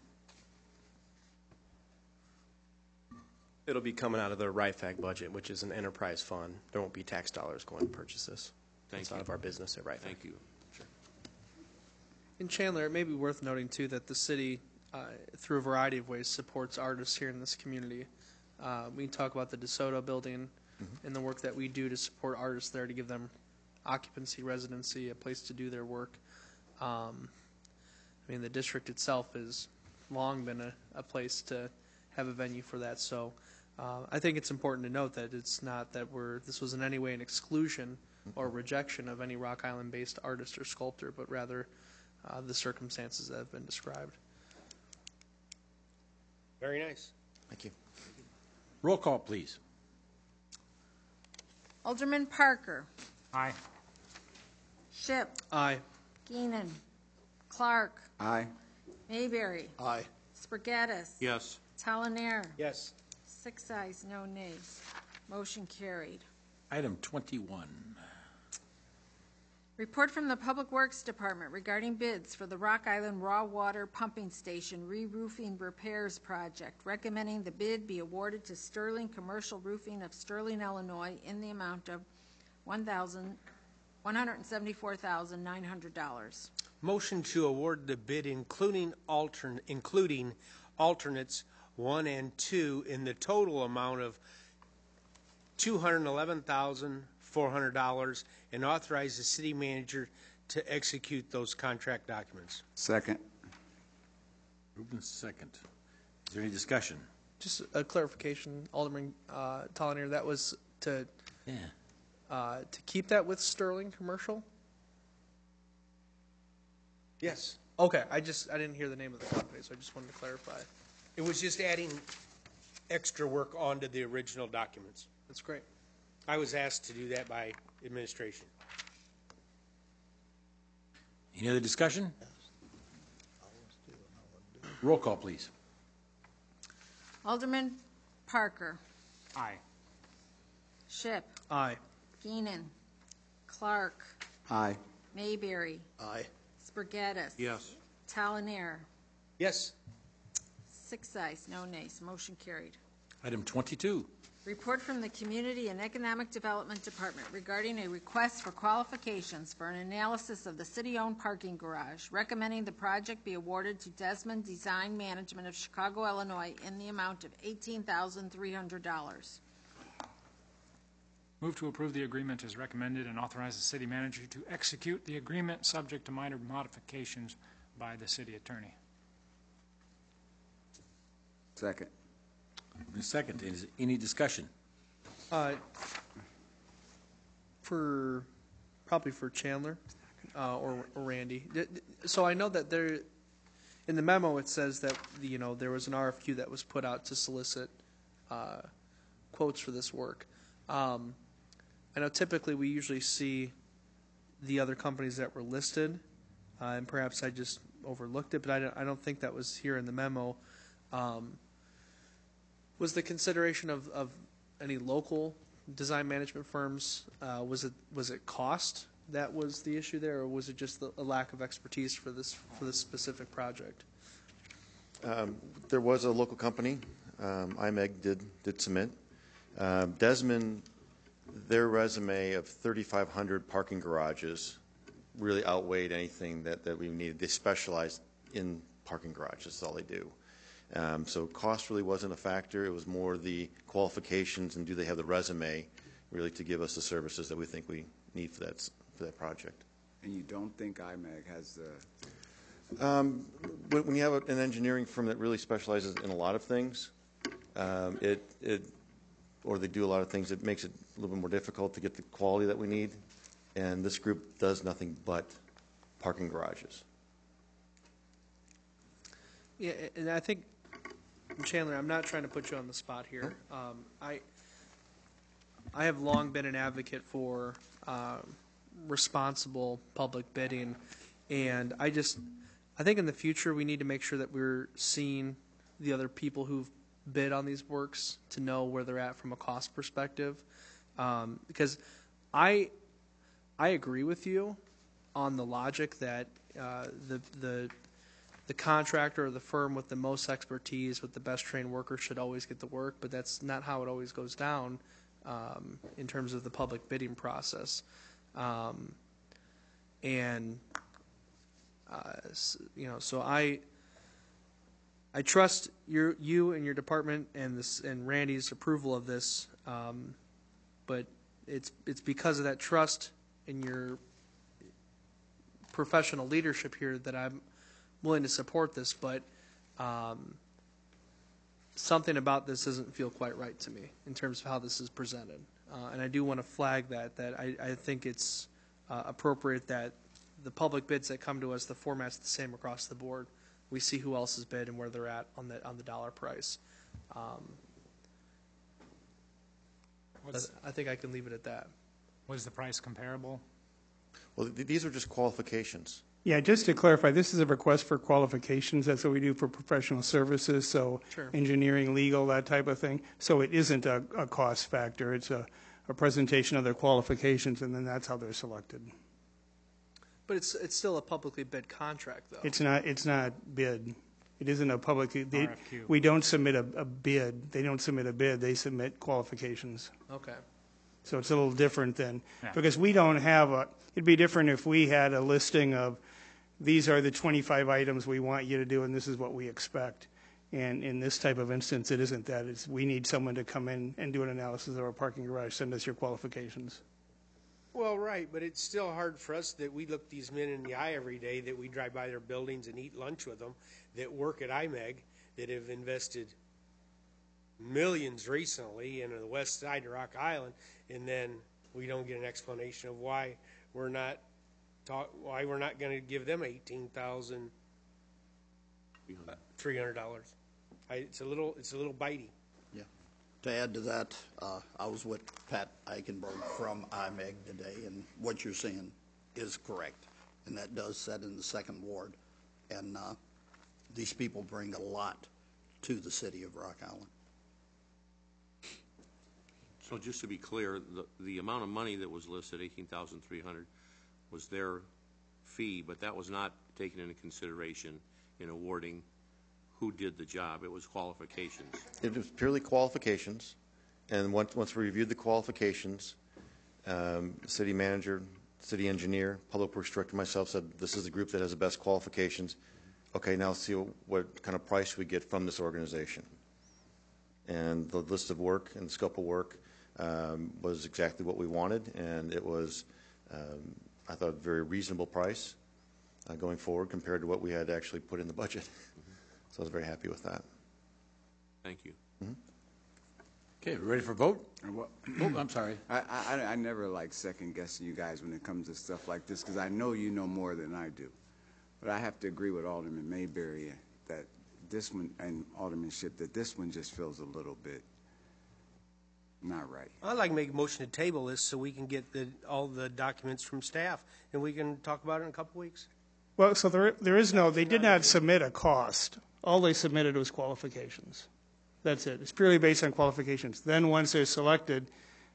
It'll be coming out of the RIFAC budget, which is an enterprise fund. There won't be tax dollars going to purchase this. It's out of our business at RIFAC. Thank you. Sure. In Chandler, it may be worth noting, too, that the city, through a variety of ways, supports artists here in this community. We can talk about the DeSoto building and the work that we do to support artists there to give them occupancy, residency, a place to do their work. I mean, the district itself is long been a place to have a venue for that. So I think it's important to note that it's not that this was in any way an exclusion or rejection of any Rock Island-based artist or sculptor, but rather the circumstances that have been described. Very nice. Thank you. Roll call, please. Alderman Parker. Aye. Shipp. Aye. Keenan. Clark. Aye. Mayberry. Aye. Spargattis. Yes. Talonier. Yes. 6 ayes, no nays. Motion carried. Item 21. Report from the Public Works Department regarding bids for the Rock Island Raw Water Pumping Station re-roofing repairs project, recommending the bid be awarded to Sterling Commercial Roofing of Sterling, Illinois, in the amount of $174,900. Motion to award the bid including alternates 1 and 2 in the total amount of $211,400 and authorize the city manager to execute those contract documents. Second. Moved and second. Is there any discussion? Just a clarification, Alderman Talonier, that was to keep that with Sterling Commercial? Yes. Okay, I didn't hear the name of the company, so I just wanted to clarify. It was just adding extra work onto the original documents. That's great. I was asked to do that by administration. Any other discussion? Roll call, please. Alderman Parker. Aye. Shipp. Aye. Keenan. Clark. Aye. Mayberry. Aye. Spargattis. Yes. Talonier. Yes. 6 ayes, no nays. Motion carried. Item 22. Report from the Community and Economic Development Department regarding a request for qualifications for an analysis of the city-owned parking garage, recommending the project be awarded to Desmond Design Management of Chicago, Illinois, in the amount of $18,300. Move to approve the agreement as recommended and authorize the city manager to execute the agreement subject to minor modifications by the city attorney. Second. Second. Is any discussion? Probably for Chandler or Randy. So I know that in the memo it says that there was an RFQ that was put out to solicit quotes for this work. I know typically we usually see the other companies that were listed, and perhaps I just overlooked it, but I don't think that was here in the memo. Was the consideration of any local design management firms, was it cost that was the issue there, or was it just a lack of expertise for this specific project? There was a local company, IMEG did submit. Desmond, their resume of 3,500 parking garages really outweighed anything that we needed. They specialized in parking garages, that's all they do. So cost really wasn't a factor. It was more the qualifications and do they have the resume really to give us the services that we think we need for that project. And you don't think IMEG has the... When you have an engineering firm that really specializes in a lot of things, or they do a lot of things, it makes it a little bit more difficult to get the quality that we need. And this group does nothing but parking garages. Yeah, and I think, Chandler, I'm not trying to put you on the spot here. I have long been an advocate for responsible public bidding, and I think in the future we need to make sure that we're seeing the other people who've bid on these works to know where they're at from a cost perspective, because I agree with you on the logic that the contractor or the firm with the most expertise, with the best trained workers should always get the work, but that's not how it always goes down in terms of the public bidding process. So I trust you and your department and Randy's approval of this, but it's because of that trust in your professional leadership here that I'm willing to support this, but something about this doesn't feel quite right to me in terms of how this is presented. And I do want to flag that I think it's appropriate that the public bids that come to us, the format's the same across the board. We see who else has bid and where they're at on the dollar price. I think I can leave it at that. Was the price comparable? Well, these are just qualifications. Yeah, just to clarify, this is a request for qualifications. That's what we do for professional services, so Sure. engineering, legal, that type of thing. So it isn't a cost factor. It's a presentation of their qualifications, and then that's how they're selected. But it's still a publicly bid contract, though. It's not bid. It isn't a public, RFQ. we don't submit a bid. They don't submit a bid. They submit qualifications. Okay. So it's a little different than, Yeah. because we don't have it'd be different if we had a listing of, these are the 25 items we want you to do, and this is what we expect. And in this type of instance, it isn't that. It's, we need someone to come in and do an analysis of our parking garage, send us your qualifications. Well, right, but it's still hard for us that we look these men in the eye every day, that we drive by their buildings and eat lunch with them, that work at IMEG, that have invested millions recently in the west side of Rock Island, and then we don't get an explanation of why we're not going to give them $18,300. It's a little bitey. Yeah. To add to that, I was with Pat Eichenberg from IMEG today, and what you're saying is correct. And that does set in the second ward. And these people bring a lot to the city of Rock Island. So just to be clear, the amount of money that was listed, $18,300, was their fee, but that was not taken into consideration in awarding who did the job. It was qualifications. It was purely qualifications, and once we reviewed the qualifications, city manager, city engineer, public works director, myself said, this is the group that has the best qualifications. Okay, now let's see what kind of price we get from this organization. And the list of work and the scope of work was exactly what we wanted, and it was, I thought, a very reasonable price going forward compared to what we had actually put in the budget. So I was very happy with that. Thank you. Okay, we ready for a vote? Oh, I'm sorry. I never like second guessing you guys when it comes to stuff like this, because I know you know more than I do. But I have to agree with Alderman Mayberry that this one, and Aldermanship, that this one just feels a little bit not right. I'd like to make a motion to table this so we can get all the documents from staff, and we can talk about it in a couple weeks. Well, so there is no, they did not submit a cost. All they submitted was qualifications. That's it. It's purely based on qualifications. Then once they're selected,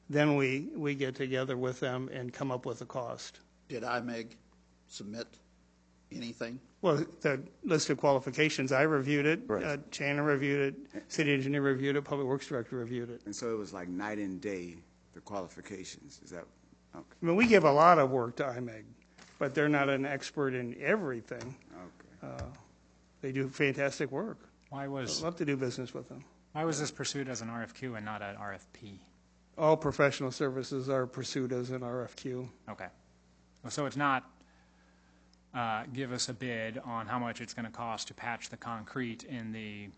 then we get together with them and come up with a cost. Did IMEG submit anything? Well, the list of qualifications, I reviewed it. Right. Shannon reviewed it. City engineer reviewed it. Public works director reviewed it. And so it was like night and day, the qualifications. Is that okay? I mean, we give a lot of work to IMEG, but they're not an expert in everything. Okay. They do fantastic work. Why was I'd love to do business with them. Why was this pursued as an RFQ and not an RFP? All professional services are pursued as an RFQ. Okay. So it's not give us a bid on how much it's going to cost to patch the concrete in the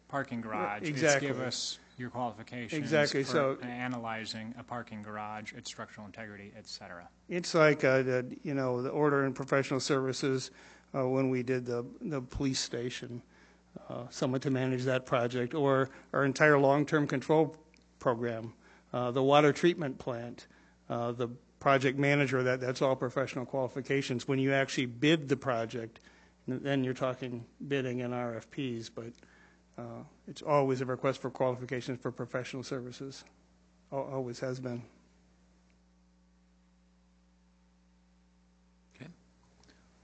parking garage. Exactly. It's give us your qualifications Exactly. for So analyzing a parking garage, its structural integrity, et cetera. it's like the order in professional services when we did the police station, someone to manage that project, or our entire long-term control program, the water treatment plant, the project manager, that's all professional qualifications. When you actually bid the project, then you're talking bidding and RFPs, but it's always a request for qualifications for professional services. Always has been. Okay.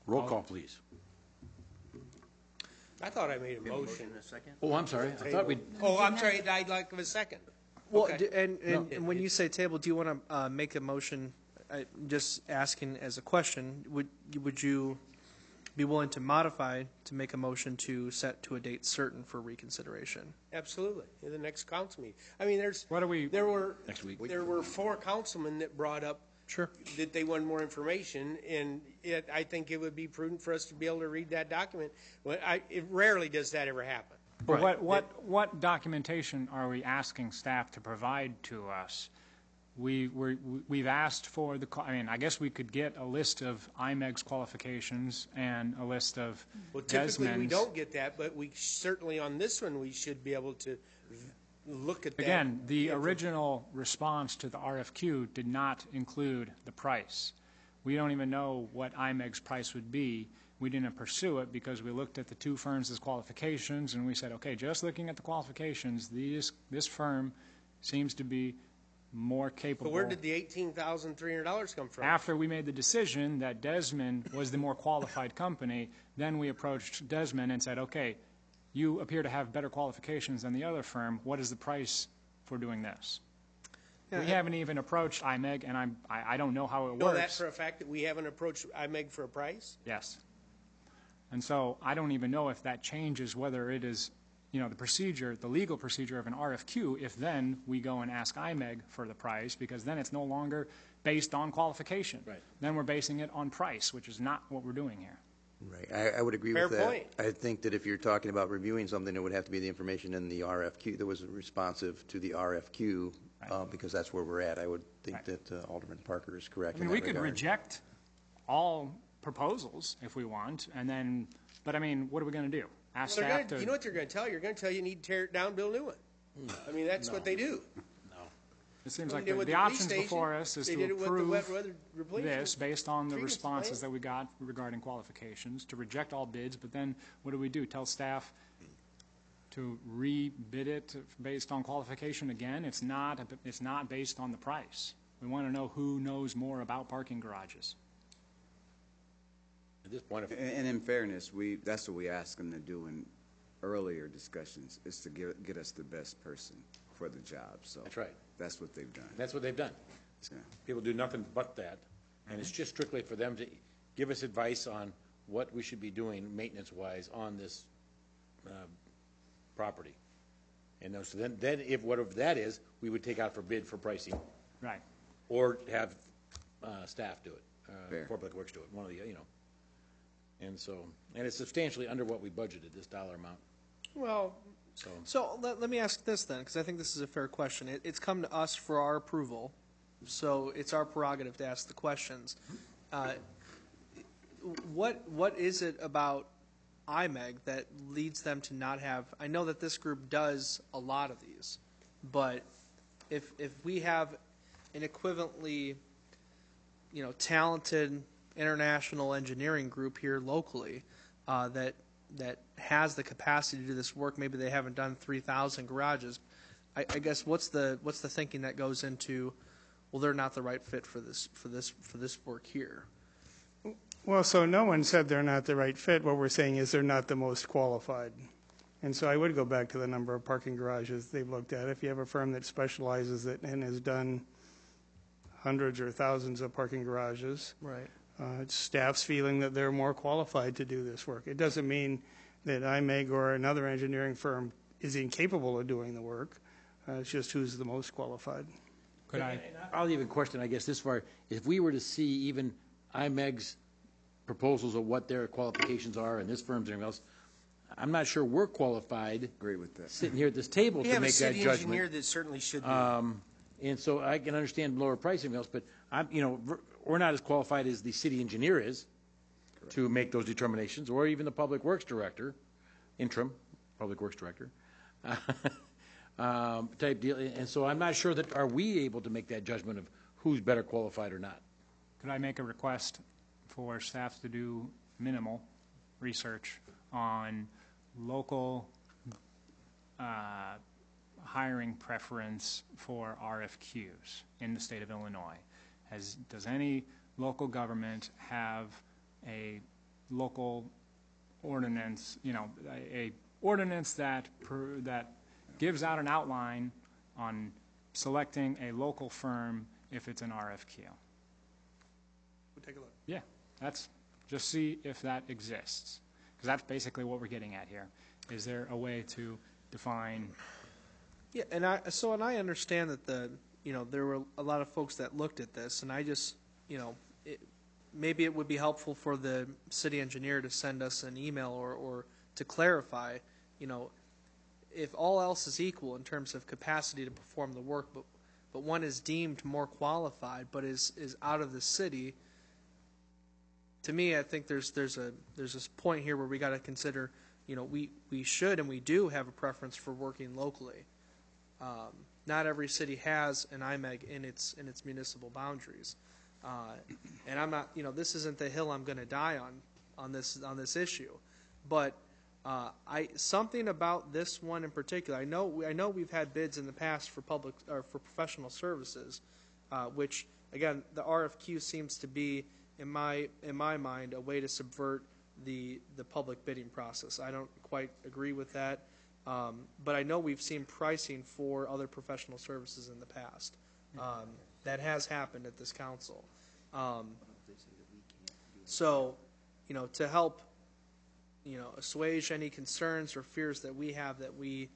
Roll call, please. I thought I made a motion. Oh, I'm sorry. I thought we. Oh, I'm sorry. I'd like a second. Well, Okay. and when you say table, do you want to make a motion, just asking as a question, would you be willing to modify to make a motion to set to a date certain for reconsideration? Absolutely. In the next council meeting. I mean, What are we there were next week? There were 4 councilmen that brought up Sure. that they wanted more information, and I think it would be prudent for us to be able to read that document. It rarely does that ever happen. But what documentation are we asking staff to provide to us? We've asked for I guess we could get a list of IMEG's qualifications and a list of Well, typically we Desmond's. don't get that, but we certainly on this one, we should be able to look at that. Again, the original response to the RFQ did not include the price. We don't even know what IMEG's price would be. We didn't pursue it because we looked at the two firms' qualifications and we said, okay, just looking at the qualifications, this firm seems to be more capable. But where did the $18,300 come from? After we made the decision that Desmond was the more qualified company, then we approached Desmond and said, okay, you appear to have better qualifications than the other firm. What is the price for doing this? Yeah, we haven't even approached IMEG, and I don't know how it Know works. that for a fact that we haven't approached IMEG for a price? Yes. And so I don't even know if that changes whether it is, the procedure, the legal procedure of an RFQ, if then we go and ask IMEG for the price, because then it's no longer based on qualification. Right. Then we're basing it on price, which is not what we're doing here. Right, I would agree Fair with that. point. I think that if you're talking about reviewing something, it would have to be the information in the RFQ that was responsive to the RFQ, because that's where we're at. I would think that Alderman Parker is correct I mean, in that we could regard. reject all proposals if we want, and then, but I mean, what are we going to do? Ask staff to. You know what they're going to tell you? You're going to tell you need to tear it down, build a new one. I mean, that's what they do. It seems Well, like they did with the the police options station. before us is They to did it with the approve wet weather replenishment this based on the treatment responses plant. that we got regarding qualifications, to reject all bids, but then what do? Tell staff to rebid it based on qualification again? It's not based on the price. We want to know who knows more about parking garages. At this point, And in fairness, that's what we asked them to do in earlier discussions, is to get us the best person for the job. So That's right. That's what they've done. That's what they've done. Yeah. People do nothing but that, and it's just strictly for them to give us advice on what we should be doing maintenance-wise on this property. And so then if whatever that is, we would take out for bid for pricing, Right. or have staff do it, Fair. Public Works do it, one of the, And so, and it's substantially under what we budgeted, this dollar amount. Well, So let me ask this then, because I think this is a fair question. It's come to us for our approval, so it's our prerogative to ask the questions. What is it about IMEG that leads them to not have? I know that this group does a lot of these, but if we have an equivalently, talented international engineering group here locally that has the capacity to do this work. Maybe they haven't done 3,000 garages. I guess what's the thinking that goes into, well, they're not the right fit for this work here. Well, so no one said they're not the right fit. What we're saying is they're not the most qualified. And so I would go back to the number of parking garages they've looked at. If you have a firm that specializes it and has done hundreds or thousands of parking garages, Right. It's staff's feeling that they're more qualified to do this work. It doesn't mean that IMEG or another engineering firm is incapable of doing the work. It's just who's the most qualified. I'll even question, I guess, this far, if we were to see even IMEG's proposals of what their qualifications are and this firm's and everything else, I'm not sure we're qualified. Agree with that. Sitting here at this table we to have a make that city judgment. engineer that certainly should be. And so I can understand lower pricing else, but we're not as qualified as the city engineer is to make those determinations, or even the public works director, interim public works director, type deal. And so I'm not sure that are we able to make that judgment of who's better qualified or not. Could I make a request for staff to do minimal research on local hiring preference for RFQs in the state of Illinois? Does any local government have a local ordinance, a ordinance that gives out an outline on selecting a local firm if it's an RFQ? We'll take a look. Yeah, just see if that exists, because that's basically what we're getting at here. Is there a way to define? Yeah, and I understand that there were a lot of folks that looked at this, and I just, maybe it would be helpful for the city engineer to send us an email or to clarify, if all else is equal in terms of capacity to perform the work, but one is deemed more qualified but is out of the city. To me, I think there's this point here where we got to consider, we should and we do have a preference for working locally. Not every city has an IMEG in its municipal boundaries, and I'm not, this isn't the hill I'm going to die on this issue, but something about this one in particular. I know we've had bids in the past for public or for professional services, which again the RFQ seems to be in my mind a way to subvert the public bidding process. I don't quite agree with that. But I know we've seen pricing for other professional services in the past. That has happened at this council. So, to help, assuage any concerns or fears that we have that we,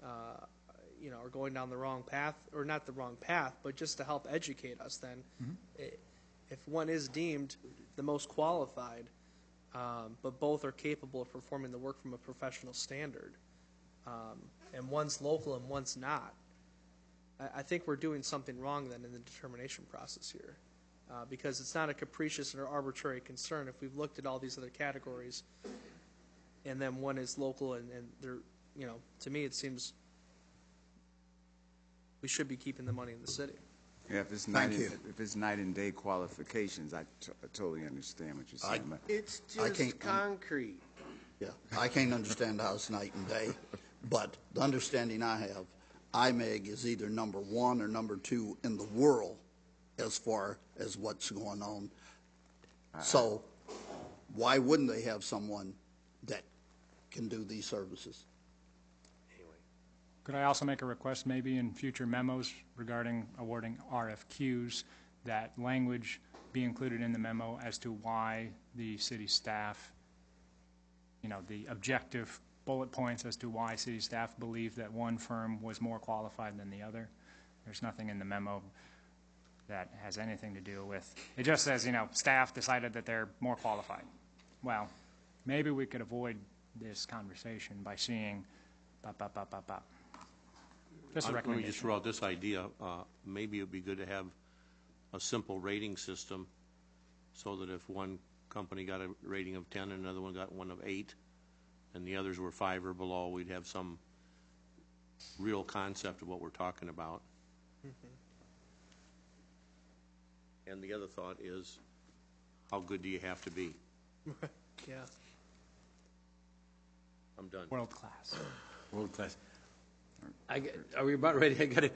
are going down the wrong path, or not the wrong path, but just to help educate us then, if one is deemed the most qualified, but both are capable of performing the work from a professional standard, and one's local and one's not, I think we're doing something wrong then in the determination process here, because it's not a capricious or arbitrary concern. If we've looked at all these other categories, and then one is local, and they're, to me it seems we should be keeping the money in the city. Yeah, if it's night and day qualifications, I totally understand what you're saying. It's just concrete. Yeah, I can't understand how it's night and day, but the understanding I have, IMEG is either number 1 or number 2 in the world as far as what's going on. So why wouldn't they have someone that can do these services? Could I also make a request maybe in future memos regarding awarding RFQs, that language be included in the memo as to why the city staff, the objective bullet points as to why city staff believe that one firm was more qualified than the other. There's nothing in the memo that has anything to do with, it just says, staff decided that they're more qualified. Well, maybe we could avoid this conversation by seeing Just a recommendation. Let me just throw out this idea. Maybe it would be good to have a simple rating system so that if one company got a rating of 10 and another one got one of 8 and the others were 5 or below, we'd have some real concept of what we're talking about. And the other thought is, how good do you have to be? Yeah. I'm done. World class. World class. Are we about ready? I got to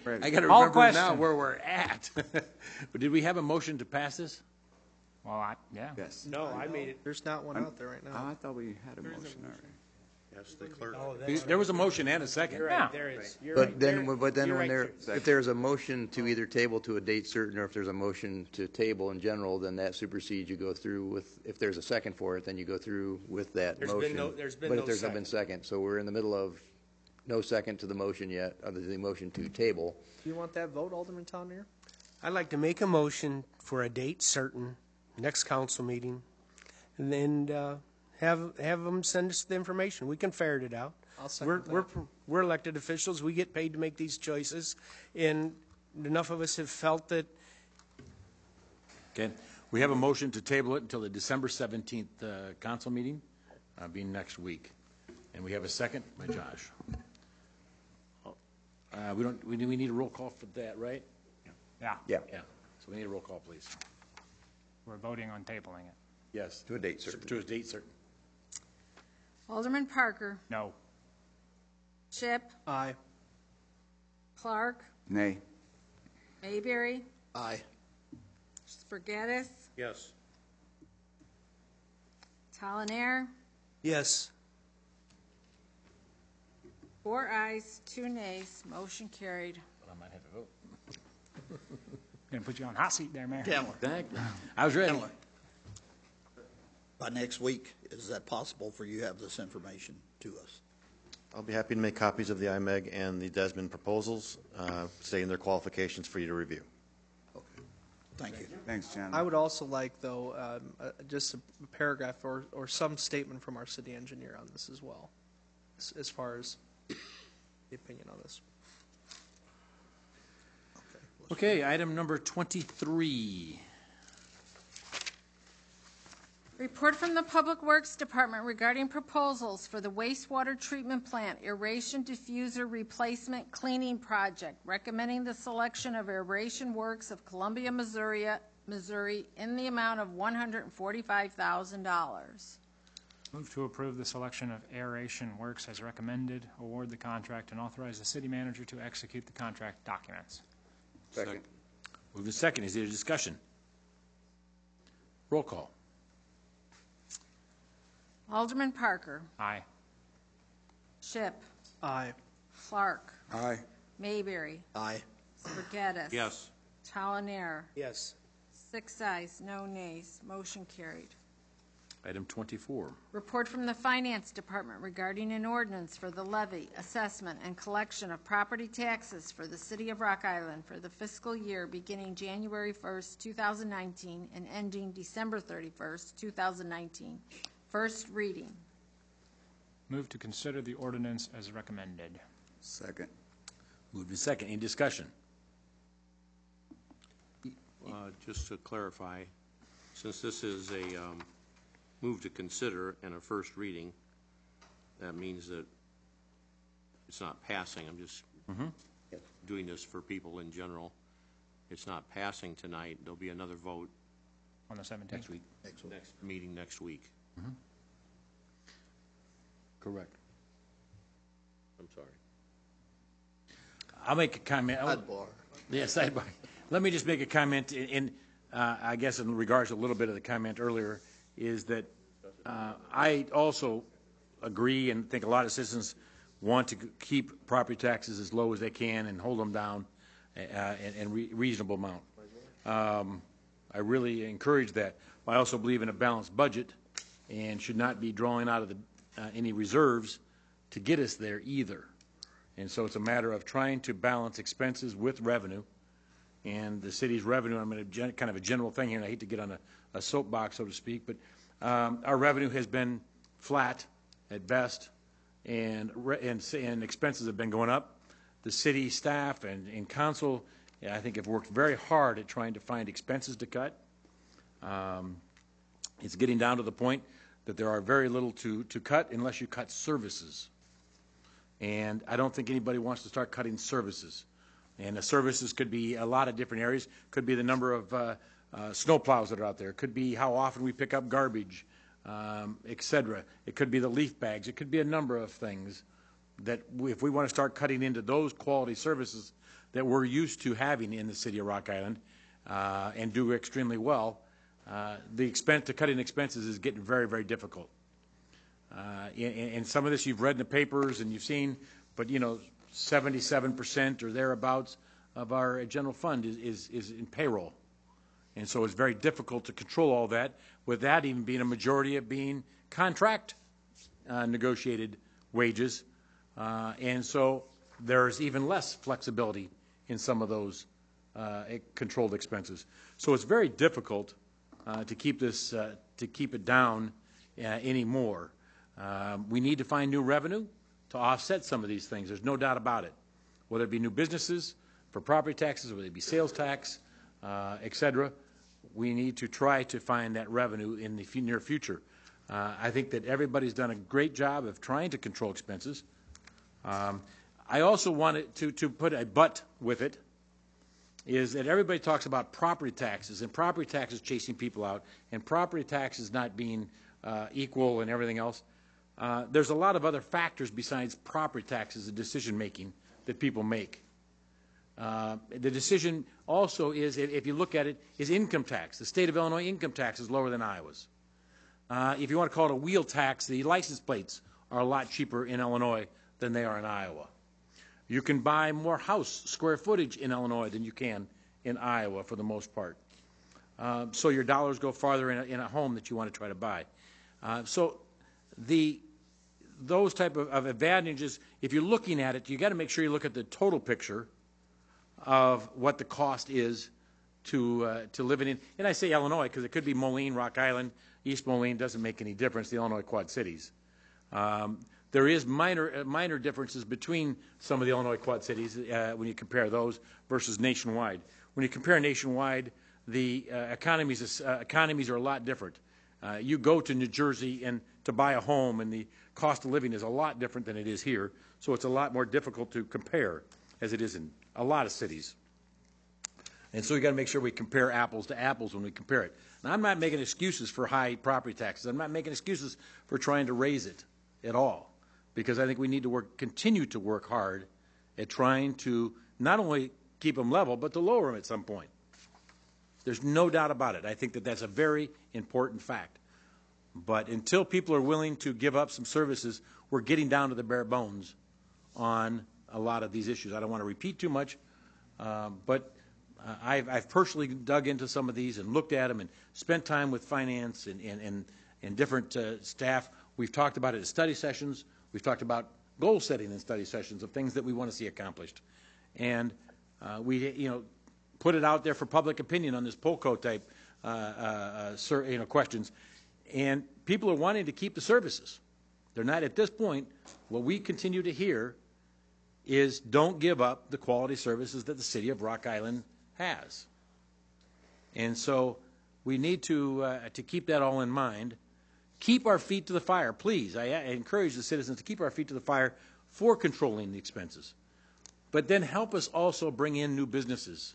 All remember questions. now where we're at. But did we have a motion to pass this? Well, yeah. Yes. No, I made it. There's not one out there right now. I thought we had a motion already. Yes, the clerk. There was a motion and a second. You're right, there is. You're But right. then, There- but then you're when right, there, if there's a motion to either table to a date certain, or if there's a motion to table in general, then that supersedes, you go through with, if there's a second for it, then you go through with that There's been motion. no- there's been But no if there's not been second, so we're in the middle of no second to the motion yet, other than the motion to table. Do you want that vote, Alderman Townier? I'd like to make a motion for a date certain, next council meeting, and then have them send us the information. We can ferret it out. I'll second We're elected officials. We get paid to make these choices, and enough of us have felt that. Okay. We have a motion to table it until the December 17th council meeting, being next week. And we have a second by Josh. We need a roll call for that, right? Yeah. Yeah. Yeah. So we need a roll call, please. We're voting on tabling it. Yes. To a date certain. To a date certain. Alderman Parker. No. Chip. Aye. Clark. Nay. Mayberry. Aye. Spargattis. Yes. Tollenair. Yes. 4 ayes, 2 nays. Motion carried. But I might have to vote. Gonna put you on hot seat there, Mayor. Thank you. I was ready. By next week, is that possible for you to have this information to us? I'll be happy to make copies of the IMEG and the Desmond proposals, stating their qualifications for you to review. Thank you. Thanks, John. I would also like, though, just a paragraph or some statement from our city engineer on this as well, as far as the opinion on this. Okay, item number 23. Report from the Public Works Department regarding proposals for the wastewater treatment plant aeration diffuser replacement cleaning project, recommending the selection of Aeration Works of Columbia, Missouri in the amount of $145,000. Move to approve the selection of Aeration Works as recommended, award the contract, and authorize the city manager to execute the contract documents. Second. Moved to second. Is there discussion? Roll call. Alderman Parker. Aye. Shipp. Aye. Clark. Aye. Mayberry. Aye. Spargettis. Yes. Talonier. Yes. 6 ayes, no nays. Motion carried. Item 24. Report from the Finance Department regarding an ordinance for the levy, assessment, and collection of property taxes for the City of Rock Island for the fiscal year beginning January 1st, 2019 and ending December 31st, 2019. First reading. Move to consider the ordinance as recommended. Second. Moved to second. Any discussion? Just to clarify, since this is a move to consider and a first reading, that means that it's not passing. I'm just doing this for people in general. It's not passing tonight. There'll be another vote On the 17th? Next week. next meeting next week. Correct. I'm sorry. I'll make a comment. Sidebar. Yeah, sidebar. Let me just make a comment I guess in regards to a little bit of the comment earlier, is that I also agree and think a lot of citizens want to keep property taxes as low as they can and hold them down in reasonable amount. I really encourage that. I also believe in a balanced budget and should not be drawing out of any reserves to get us there either. And so it's a matter of trying to balance expenses with revenue. And the city's revenue, I'm going to kind of a general thing here, and I hate to get on a soapbox, so to speak, but our revenue has been flat at best, and expenses have been going up. The city staff and council, I think, have worked very hard at trying to find expenses to cut. It's getting down to the point that there are very little to cut unless you cut services. And I don't think anybody wants to start cutting services. And the services could be a lot of different areas. Could be the number of snow plows that are out there. It could be how often we pick up garbage, et cetera. It could be the leaf bags. It could be a number of things that if we want to start cutting into those quality services that we're used to having in the city of Rock Island and do extremely well, the expense to cutting expenses is getting very, very difficult. And some of this you've read in the papers and you've seen, but 77% or thereabouts of our general fund is in payroll. And so it's very difficult to control all that, with that even being a majority of being contract negotiated wages. And so there's even less flexibility in some of those controlled expenses. So it's very difficult to keep this, to keep it down anymore. We need to find new revenue to offset some of these things. There's no doubt about it. Whether it be new businesses for property taxes, whether it be sales tax, et cetera, we need to try to find that revenue in the near future. I think that everybody's done a great job of trying to control expenses. I also wanted to put a but with it, is that everybody talks about property taxes and property taxes chasing people out and property taxes not being equal and everything else. There's a lot of other factors besides property taxes and decision-making that people make. The decision also is, if you look at it, is income tax. The state of Illinois income tax is lower than Iowa's. If you want to call it a wheel tax, the license plates are a lot cheaper in Illinois than they are in Iowa. You can buy more house square footage in Illinois than you can in Iowa for the most part. So your dollars go farther in a home that you want to try to buy. So the those type of advantages, if you're looking at it, you got to make sure you look at the total picture of what the cost is to living in, and I say Illinois because it could be Moline, Rock Island, East Moline, doesn't make any difference, the Illinois Quad Cities. There is minor differences between some of the Illinois Quad Cities when you compare those versus nationwide. When you compare nationwide, the economies are a lot different. You go to New Jersey and to buy a home, and the cost of living is a lot different than it is here, so it's a lot more difficult to compare as it is in a lot of cities. And so we got to make sure we compare apples to apples when we compare it. Now, I'm not making excuses for high property taxes. I'm not making excuses for trying to raise it at all, because I think we need to continue to work hard at trying to not only keep them level, but to lower them at some point. There's no doubt about it. I think that that's a very important fact. But until people are willing to give up some services, we're getting down to the bare bones on a lot of these issues. I don't want to repeat too much, but I've personally dug into some of these and looked at them and spent time with finance and different staff. We've talked about it at study sessions. We've talked about goal setting in study sessions of things that we want to see accomplished. And we put it out there for public opinion on this POLCO type questions. And people are wanting to keep the services. They're not at this point. What we continue to hear is don't give up the quality services that the city of Rock Island has. And so we need to keep that all in mind. Keep our feet to the fire, please. I encourage the citizens to keep our feet to the fire for controlling the expenses. But then help us also bring in new businesses.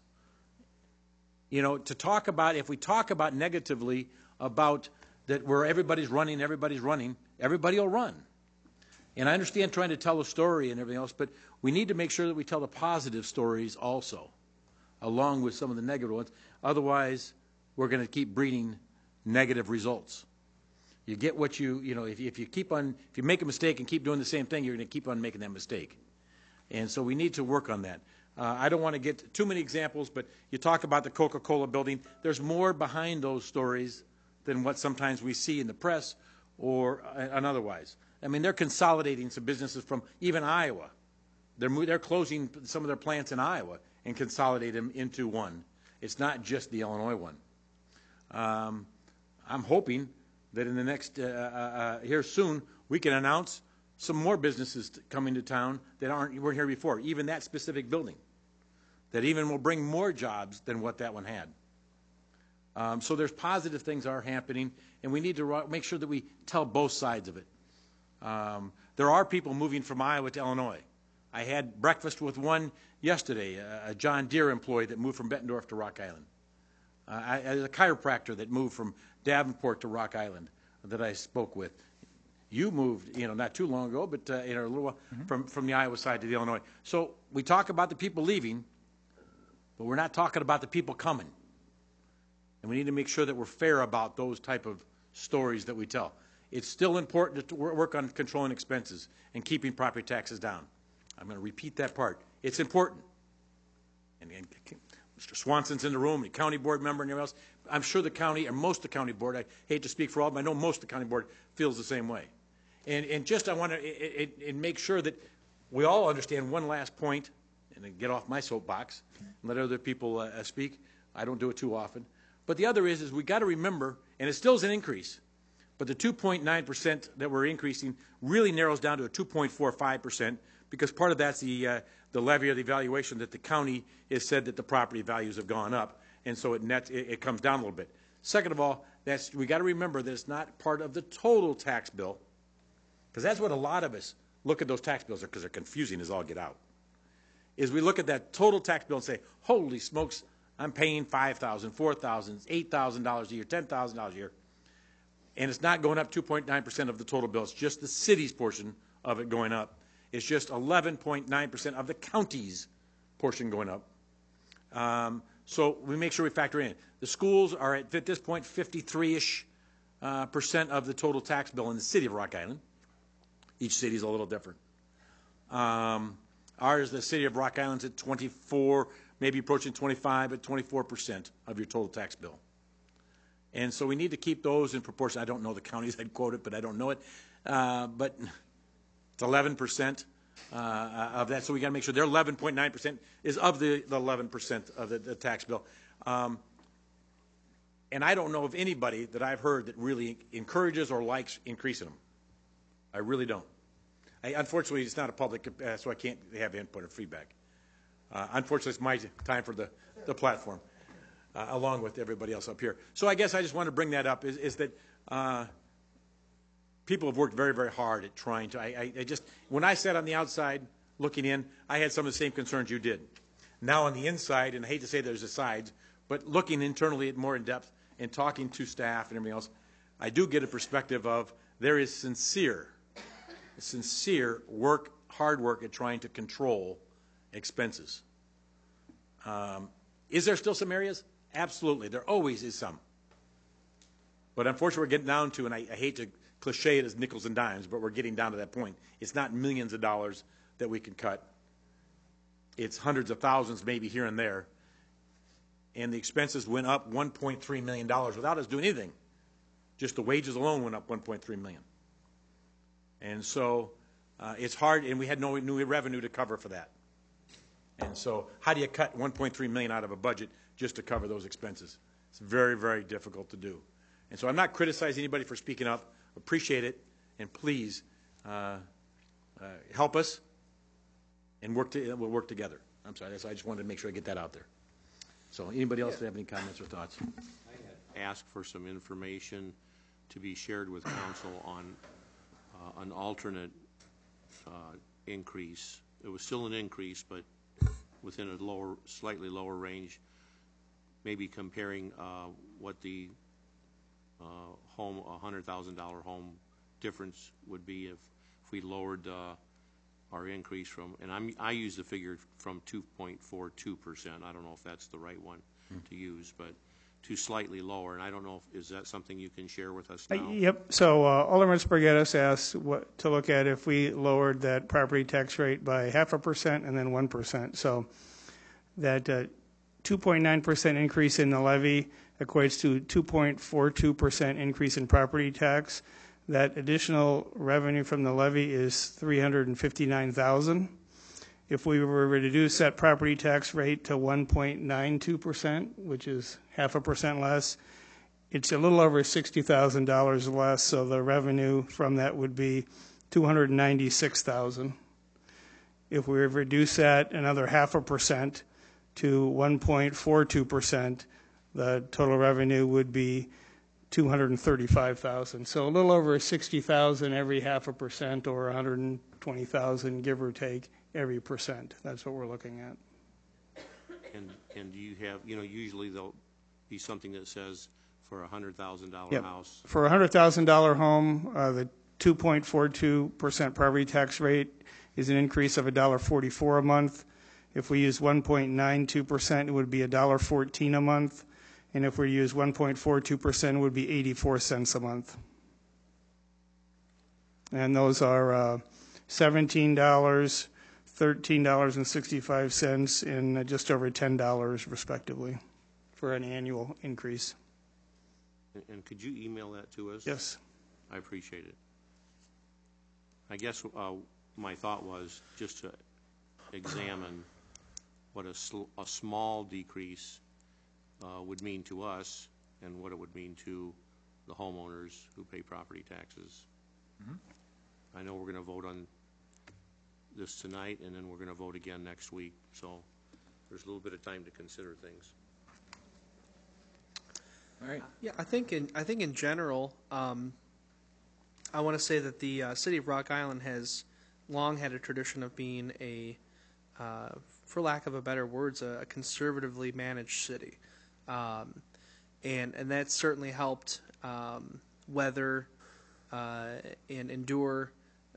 To talk about, if we talk about negatively about that where everybody's running, everybody will run. And I understand trying to tell a story and everything else, but we need to make sure that we tell the positive stories also, along with some of the negative ones. Otherwise, we're going to keep breeding negative results. You get what if you make a mistake and keep doing the same thing, you're going to keep on making that mistake. And so we need to work on that. I don't want to get too many examples, but you talk about the Coca-Cola building. There's more behind those stories than what sometimes we see in the press or otherwise. I mean, they're consolidating some businesses from even Iowa. They're closing some of their plants in Iowa and consolidate them into one. It's not just the Illinois one. I'm hoping that in the next, here soon, we can announce some more businesses coming to town that weren't here before, even that specific building, that even will bring more jobs than what that one had. So there's positive things are happening, and we need to make sure that we tell both sides of it. There are people moving from Iowa to Illinois. I had breakfast with one yesterday, a John Deere employee that moved from Bettendorf to Rock Island. A chiropractor that moved from Davenport to Rock Island that I spoke with. You moved, not too long ago, but a little while from the Iowa side to the Illinois. So we talk about the people leaving, but we're not talking about the people coming. And we need to make sure that we're fair about those type of stories that we tell. It's still important to work on controlling expenses and keeping property taxes down. I'm going to repeat that part. It's important. And Mr. Swanson's in the room, the county board member and everyone else. I'm sure the county, or most of the county board, I hate to speak for all, but I know most of the county board feels the same way. And just I want to make sure that we all understand one last point, and then get off my soapbox and let other people speak. I don't do it too often. But the other is we got to remember, and it still is an increase, but the 2.9% that we're increasing really narrows down to a 2.45%, because part of that's the levy or the evaluation that the county has said that the property values have gone up, and so it comes down a little bit. Second of all, we got to remember that it's not part of the total tax bill, because that's what a lot of us look at those tax bills because they're confusing as all get out. Is we look at that total tax bill and say, holy smokes, I'm paying $5,000, $4,000, $8,000 a year, $10,000 a year, and it's not going up 2.9% of the total bill. It's just the city's portion of it going up. It's just 11.9% of the county's portion going up. So we make sure we factor in. The schools are at this point 53-ish percent of the total tax bill in the city of Rock Island. Each city is a little different. Ours, the city of Rock Island's at 24, maybe approaching 25, but 24% of your total tax bill. And so we need to keep those in proportion. I don't know the counties I'd quote it, but I don't know it. But It's 11% of that, so we got to make sure their 11.9% is of the 11% of the tax bill. And I don't know of anybody that I've heard that really encourages or likes increasing them. I really don't. Unfortunately, it's not a public, so I can't have input or feedback. Unfortunately, it's my time for the platform, along with everybody else up here. So I guess I just want to bring that up, is that people have worked very, very hard at trying to, I just, when I sat on the outside looking in, I had some of the same concerns you did. Now on the inside, and I hate to say there's a sides, but looking internally at more in depth and talking to staff and everything else, I do get a perspective of there is sincere work, hard work at trying to control expenses. Is there still some areas? Absolutely. There always is some. But unfortunately, we're getting down to, and I hate to cliche it as nickels and dimes, but we're getting down to that point. It's not millions of dollars that we can cut. It's hundreds of thousands maybe here and there. And the expenses went up $1.3 million without us doing anything. Just the wages alone went up $1.3 million. And so it's hard, and we had no new revenue to cover for that. And so how do you cut $1.3 million out of a budget just to cover those expenses? It's very, very difficult to do. And so I'm not criticizing anybody for speaking up. Appreciate it, and please help us, and we'll work together. I'm sorry, I just wanted to make sure I get that out there. So anybody else have any comments or thoughts? I had asked for some information to be shared with council on an alternate increase. It was still an increase, but within a slightly lower range, maybe comparing what the home, $100,000 home difference would be if we lowered our increase from, and I use the figure from 2.42%. I don't know if that's the right one to use, but to slightly lower. And I don't know, is that something you can share with us now? Yep. So Alderman Spargettis asked to look at if we lowered that property tax rate by 0.5% and then 1%. So that 2.9% increase in the levy equates to 2.42% increase in property tax. That additional revenue from the levy is $359,000. If we were to reduce that property tax rate to 1.92%, which is 0.5% less, it's a little over $60,000 less. So the revenue from that would be $296,000. If we reduce that another 0.5% to 1.42%, the total revenue would be $235,000. So a little over $60,000 every 0.5% or $120,000, give or take, every percent. That's what we're looking at. And do you have, usually there'll be something that says for a $100,000 house. For a $100,000 home, the 2.42% property tax rate is an increase of $1.44 a month. If we use 1.92%, it would be $1.14 a month. And if we use 1.42%, it would be 84 cents a month. And those are $17, $13.65, and just over $10 respectively for an annual increase. And could you email that to us? Yes. I appreciate it. I guess my thought was just to examine what a small decrease would mean to us and what it would mean to the homeowners who pay property taxes. Mm-hmm. I know we're going to vote on this tonight, and then we're going to vote again next week, so there's a little bit of time to consider things. All right. Yeah, I think in general, I want to say that the city of Rock Island has long had a tradition of being for lack of a better words, a conservatively managed city. And that's certainly helped weather and endure,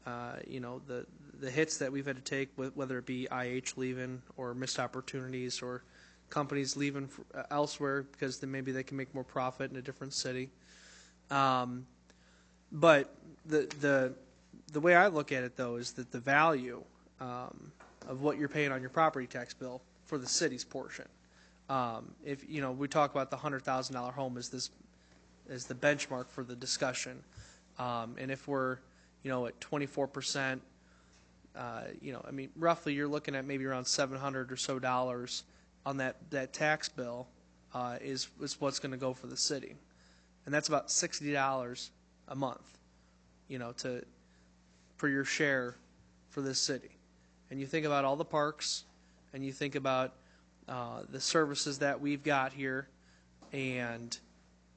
the hits that we've had to take, whether it be IH leaving or missed opportunities or companies leaving elsewhere because maybe they can make more profit in a different city. But the way I look at it, though, is that the value of what you're paying on your property tax bill for the city's portion. If we talk about the $100,000 home as the benchmark for the discussion, and if we're at 24% I mean, roughly you're looking at maybe around $700 or so on that tax bill is what's going to go for the city, and that's about $60 a month, for your share for this city. And you think about all the parks, and you think about the services that we've got here, and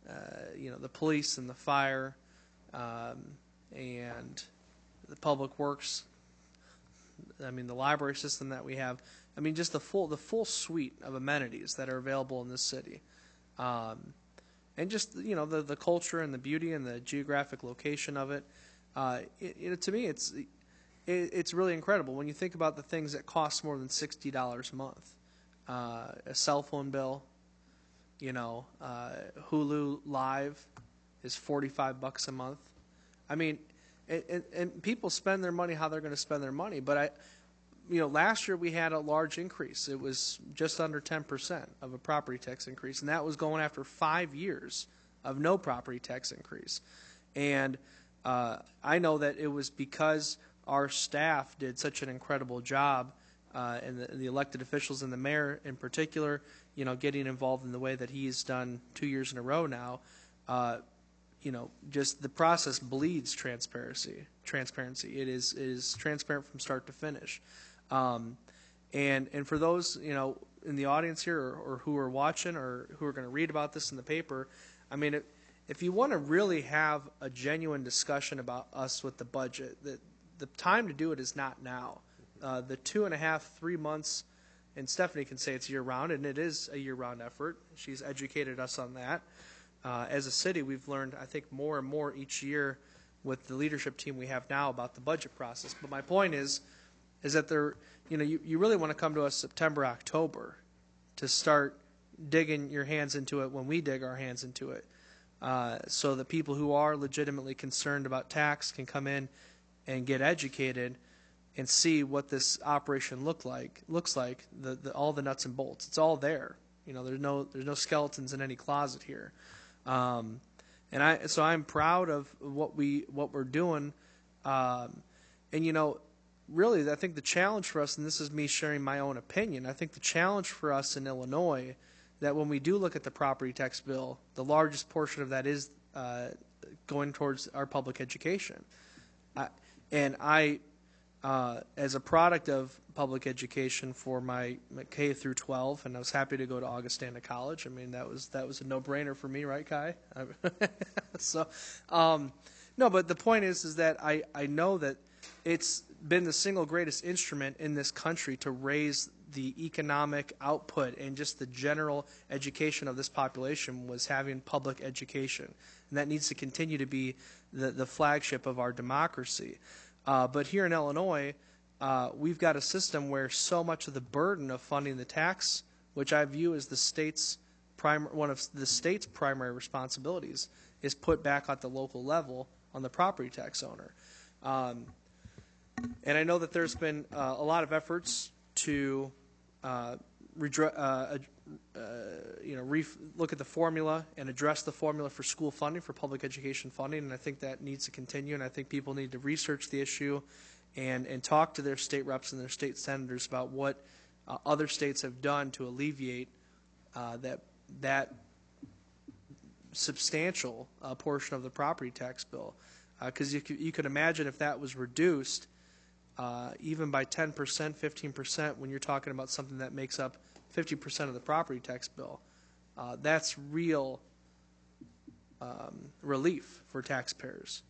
the police and the fire, and the public works. I mean, the library system that we have. I mean, just the full suite of amenities that are available in this city, and just the culture and the beauty and the geographic location of it. To me, it's really incredible when you think about the things that cost more than $60 a month. A cell phone bill, Hulu Live is $45 a month. I mean, and people spend their money how they're going to spend their money. But last year we had a large increase. It was just under 10% of a property tax increase, and that was going after 5 years of no property tax increase. And I know that it was because our staff did such an incredible job, and the elected officials and the mayor in particular, getting involved in the way that he's done 2 years in a row now. Just the process bleeds transparency. It is transparent from start to finish. And for those, in the audience here or who are watching or who are going to read about this in the paper, I mean, if you want to really have a genuine discussion about us with the budget, the time to do it is not now. The 2.5, 3 months, and Stephanie can say it's year-round, and it is a year-round effort. She's educated us on that. As a city, we've learned, I think, more and more each year with the leadership team we have now about the budget process. But my point is that you really want to come to us September, October to start digging your hands into it when we dig our hands into it, so that people who are legitimately concerned about tax can come in and get educated and see what this operation looks like, all the nuts and bolts. It's all there. There's no skeletons in any closet here. So I'm proud of what we're doing. Really, I think the challenge for us, and this is me sharing my own opinion, I think the challenge for us in Illinois, that when we do look at the property tax bill, the largest portion of that is going towards our public education. As a product of public education for my K through 12, and I was happy to go to Augustana College. I mean, that was a no-brainer for me, right, Kai? No, but the point is that I know that it's been the single greatest instrument in this country to raise the economic output and just the general education of this population was having public education. And that needs to continue to be the flagship of our democracy. But here in Illinois, we've got a system where so much of the burden of funding the tax, which I view as one of the state's primary responsibilities, is put back at the local level on the property tax owner. And I know that there's been a lot of efforts to look at the formula and address the formula for school funding, for public education funding, and I think that needs to continue, and I think people need to research the issue and talk to their state reps and their state senators about what other states have done to alleviate that substantial portion of the property tax bill. Because you could imagine if that was reduced even by 10%, 15%, when you're talking about something that makes up 50% of the property tax bill. That's real relief for taxpayers.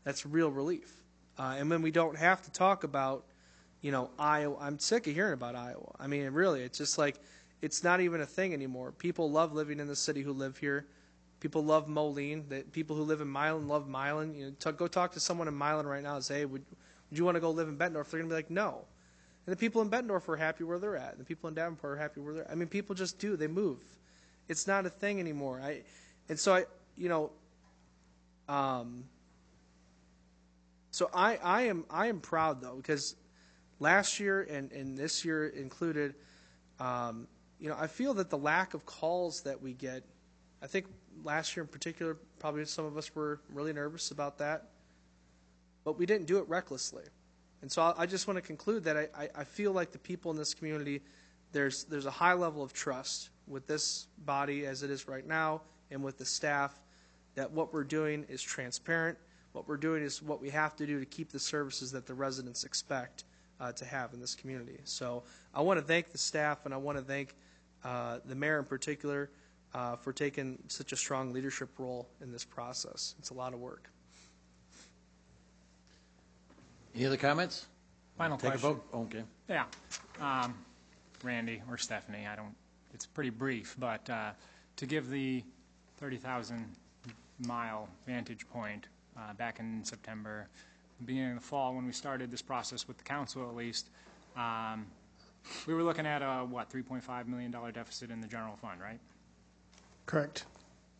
That's real relief. And when we don't have to talk about, Iowa. I'm sick of hearing about Iowa. I mean, really, it's just like, it's not even a thing anymore. People love living in the city who live here. People love Moline. People who live in Milan love Milan. Go talk to someone in Milan right now and say, hey, would you want to go live in Bettendorf? They're going to be like, no. And the people in Bettendorf are happy where they're at. And the people in Davenport are happy where they're at. I mean, people just do. They move. It's not a thing anymore. I am proud, though, because last year and this year included, I feel that the lack of calls that we get, I think last year in particular, probably some of us were really nervous about that. But we didn't do it recklessly. And so I just want to conclude that I feel like the people in this community, there's a high level of trust with this body as it is right now and with the staff, that what we're doing is transparent. What we're doing is what we have to do to keep the services that the residents expect to have in this community. So I want to thank the staff, and I want to thank the mayor in particular for taking such a strong leadership role in this process. It's a lot of work. Any other comments? Final Take question. a vote? Okay. Yeah. Randy or Stephanie, it's pretty brief, but to give the 30,000 mile vantage point back in September, beginning of the fall, when we started this process with the council at least, we were looking at a, $3.5 million deficit in the general fund, right? Correct.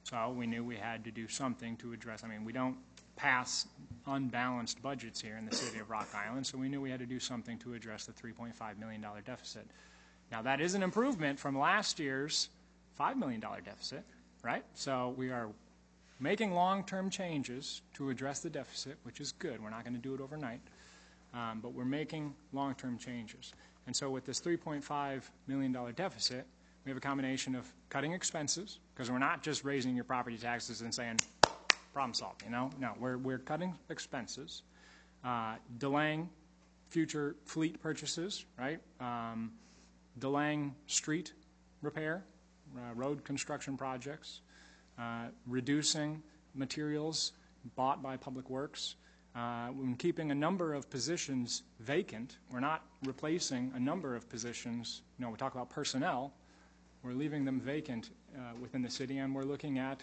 So we knew we had to do something to address, we don't pass unbalanced budgets here in the city of Rock Island, so we knew we had to do something to address the $3.5 million deficit. Now, that is an improvement from last year's $5 million deficit, right? So we are making long-term changes to address the deficit, which is good. We're not going to do it overnight, but we're making long-term changes. And so with this $3.5 million deficit, we have a combination of cutting expenses, because we're not just raising your property taxes and saying, problem solved, No, we're cutting expenses, delaying future fleet purchases, right? Delaying street repair, road construction projects, reducing materials bought by Public Works, when keeping a number of positions vacant. We're not replacing a number of positions. We talk about personnel. We're leaving them vacant within the city, and we're looking at,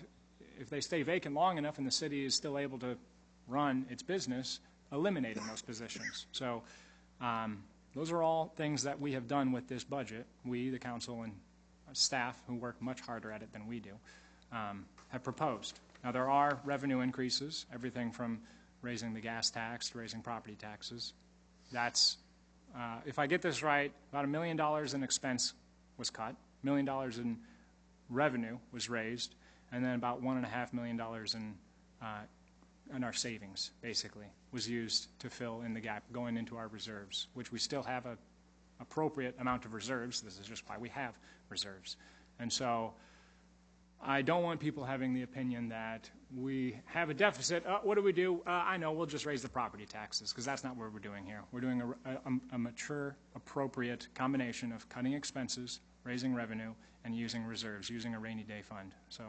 if they stay vacant long enough and the city is still able to run its business, eliminating those positions. So those are all things that we have done with this budget. We, the council, and staff, who work much harder at it than we do, have proposed. Now, there are revenue increases, everything from raising the gas tax to raising property taxes. That's, if I get this right, about $1 million in expense was cut, $1 million in revenue was raised, and then about $1.5 million in our savings, basically, was used to fill in the gap going into our reserves, which we still have an appropriate amount of reserves. This is just why we have reserves. And so I don't want people having the opinion that we have a deficit. What do we do? I know, we'll just raise the property taxes, because that's not what we're doing here. We're doing a mature, appropriate combination of cutting expenses, raising revenue, and using reserves, using a rainy day fund. So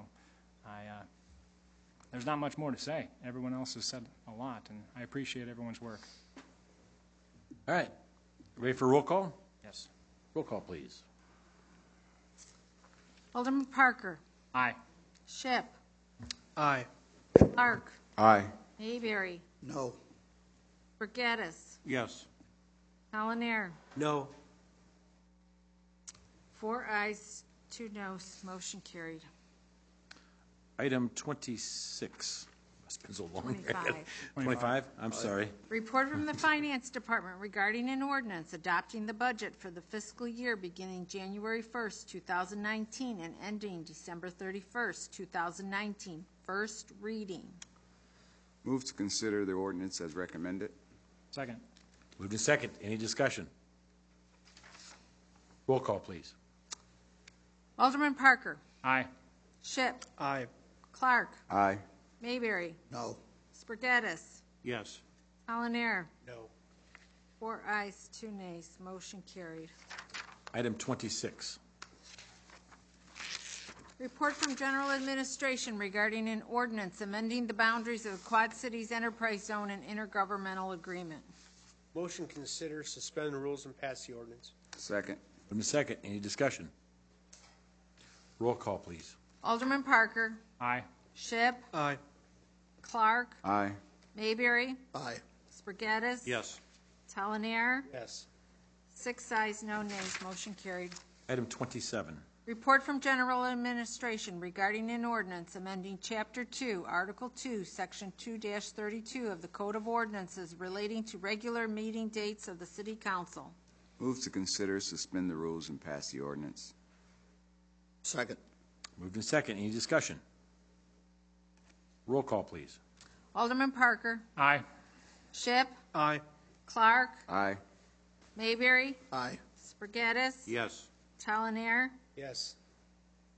there's not much more to say. Everyone else has said a lot, and I appreciate everyone's work. All right. Ready for roll call? Yes. Roll call, please. Alderman Parker. Aye. Shipp. Aye. Clark. Aye. Mayberry. No. Brigadis. Yes. Collier. No. 4 ayes, 2 noes, motion carried. Item 26. It's been so long. 25. 25? I'm sorry. Report from the Finance Department regarding an ordinance adopting the budget for the fiscal year beginning January 1st, 2019 and ending December 31st, 2019. First reading. Move to consider the ordinance as recommended. Second. Moved to second. Any discussion? Roll call, please. Alderman Parker. Aye. Shipp. Aye. Clark. Aye. Mayberry. No. Spargattis. Yes. Collier. No. 4 ayes, 2 nays, motion carried. Item 26. Report from General Administration regarding an ordinance amending the boundaries of the Quad Cities Enterprise Zone and intergovernmental agreement. Motion consider, suspend the rules, and pass the ordinance. Second. Moved to second. Any discussion? Roll call, please. Alderman Parker. Aye. Shipp. Aye. Clark. Aye. Mayberry. Aye. Spargattis. Yes. Talonier. Yes. 6 ayes, no nays, motion carried. Item 27. Report from General Administration regarding an ordinance amending Chapter 2, Article 2, Section 2-32 of the Code of Ordinances relating to regular meeting dates of the City Council. Move to consider, suspend the rules, and pass the ordinance. Second. Moved in second. Any discussion? Roll call, please. Alderman Parker. Aye. Shipp. Aye. Clark, Aye. Mayberry, Aye. Spargattis. Yes. Talonier, Yes.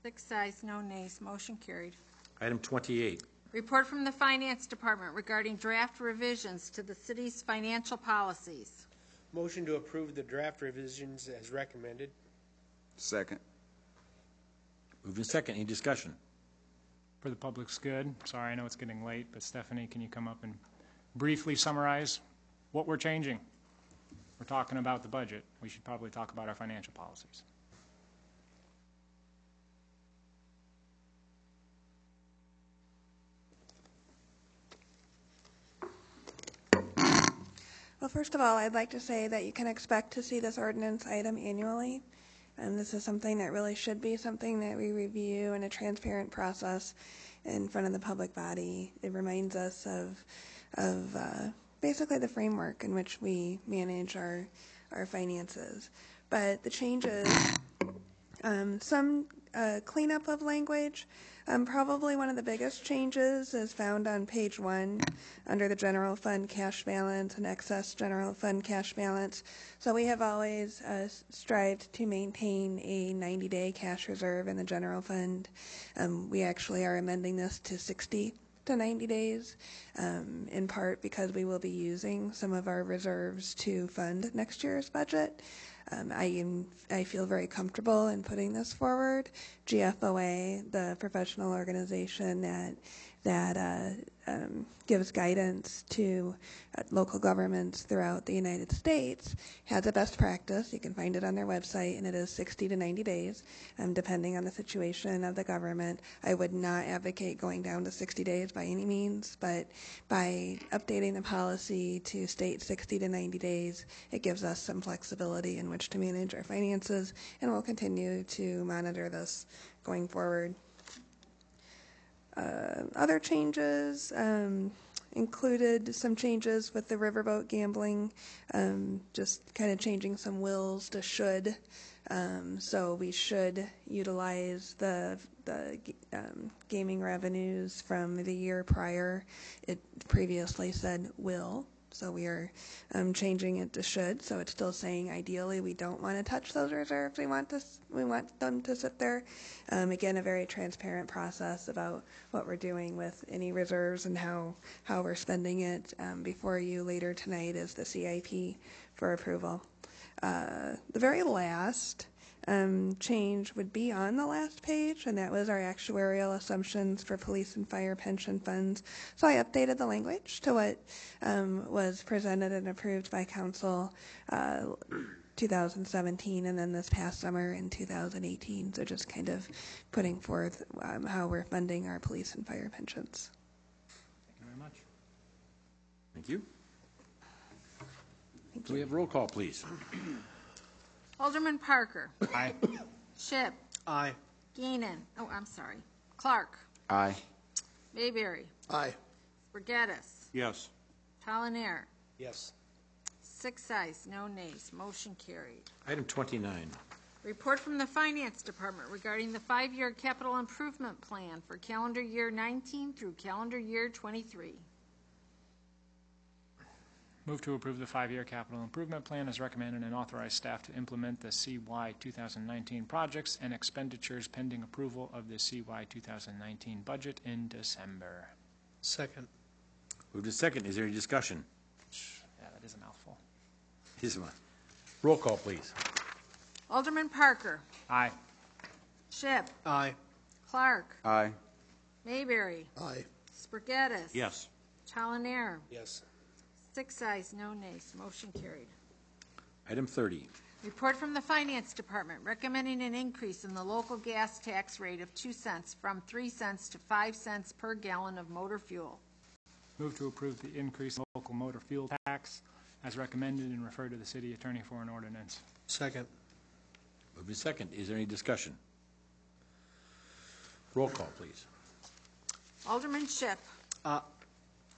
6 ayes, no nays, motion carried. Item 28. Report from the Finance Department regarding draft revisions to the city's financial policies. Motion to approve the draft revisions as recommended. Second. Moved in second. Any discussion? For the public's good, sorry, I know it's getting late, but Stephanie, can you come up and briefly summarize what we're changing? We're talking about the budget. We should probably talk about our financial policies. Well, first of all, I'd like to say that you can expect to see this ordinance item annually. And this is something that really should be something that we review in a transparent process in front of the public body. It reminds us of basically the framework in which we manage our finances. But the changes, some cleanup of language. Probably one of the biggest changes is found on page 1 under the general fund cash balance and excess general fund cash balance. So we have always strived to maintain a 90-day cash reserve in the general fund. We actually are amending this to 60 to 90 days, in part because we will be using some of our reserves to fund next year's budget. I feel very comfortable in putting this forward. GFOA, the professional organization that gives guidance to local governments throughout the United States, has a best practice. You can find it on their website, and it is 60 to 90 days, depending on the situation of the government. I would not advocate going down to 60 days by any means, but by updating the policy to state 60 to 90 days, it gives us some flexibility in which to manage our finances, and we'll continue to monitor this going forward. Other changes included some changes with the riverboat gambling, just kind of changing some wills to should. So we should utilize the gaming revenues from the year prior. It previously said will. So we are changing it to should. So it's still saying ideally we don't want to touch those reserves. We want them to sit there. Again, a very transparent process about what we're doing with any reserves and how we're spending it. Before you later tonight is the CIP for approval. The very last change would be on the last page, and that was our actuarial assumptions for police and fire pension funds. So I updated the language to what was presented and approved by council 2017 and then this past summer in 2018. So just kind of putting forth how we're funding our police and fire pensions. Thank you very much. Thank you. Do we have roll call, please? Alderman Parker. Aye. Shipp. Aye. Geenan. Oh, I'm sorry. Clark. Aye. Mayberry. Aye. Spargattis. Yes. Talonier. Yes. 6 ayes, no nays. Motion carried. Item 29. Report from the Finance Department regarding the 5-year capital improvement plan for calendar year 19 through calendar year 23. Move to approve the 5-year capital improvement plan as recommended and authorize staff to implement the CY 2019 projects and expenditures pending approval of the CY 2019 budget in December. Second. Moved in second. Is there any discussion? Yeah, that is a mouthful. Here's one. Roll call, please. Alderman Parker. Aye. Shipp. Aye. Clark. Aye. Mayberry. Aye. Spargattis. Yes. Talonier. Yes. 6 ayes, no nays. Motion carried. Item 30. Report from the Finance Department recommending an increase in the local gas tax rate of 2 cents from 3 cents to 5 cents per gallon of motor fuel. Move to approve the increase in local motor fuel tax as recommended and refer to the city attorney for an ordinance. Second. Moved in second. Is there any discussion? Roll call, please. Alderman Shipp. Oh,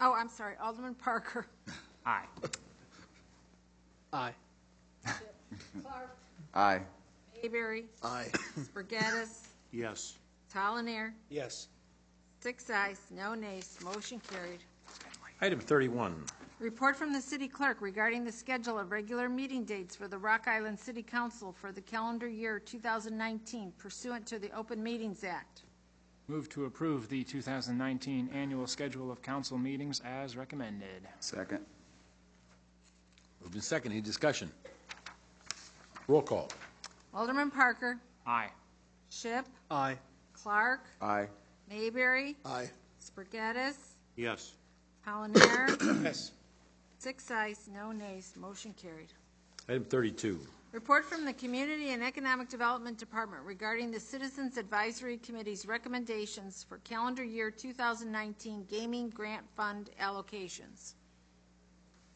I'm sorry. Alderman Parker. Aye. Aye. Clark. Aye. Mayberry. Aye. Spargattis. Yes. Talonier. Yes. 6 ayes, no nays. Motion carried. Item 31. Report from the city clerk regarding the schedule of regular meeting dates for the Rock Island City Council for the calendar year 2019 pursuant to the Open Meetings Act. Move to approve the 2019 annual schedule of council meetings as recommended. Second. Moved in second. Any discussion? Roll call. Alderman Parker. Aye. Schipp. Aye. Clark. Aye. Mayberry. Aye. Spargattis. Yes. Collinier. Yes. 6 ayes, no nays. Motion carried. Item 32. Report from the Community and Economic Development Department regarding the Citizens Advisory Committee's recommendations for calendar year 2019 gaming grant fund allocations.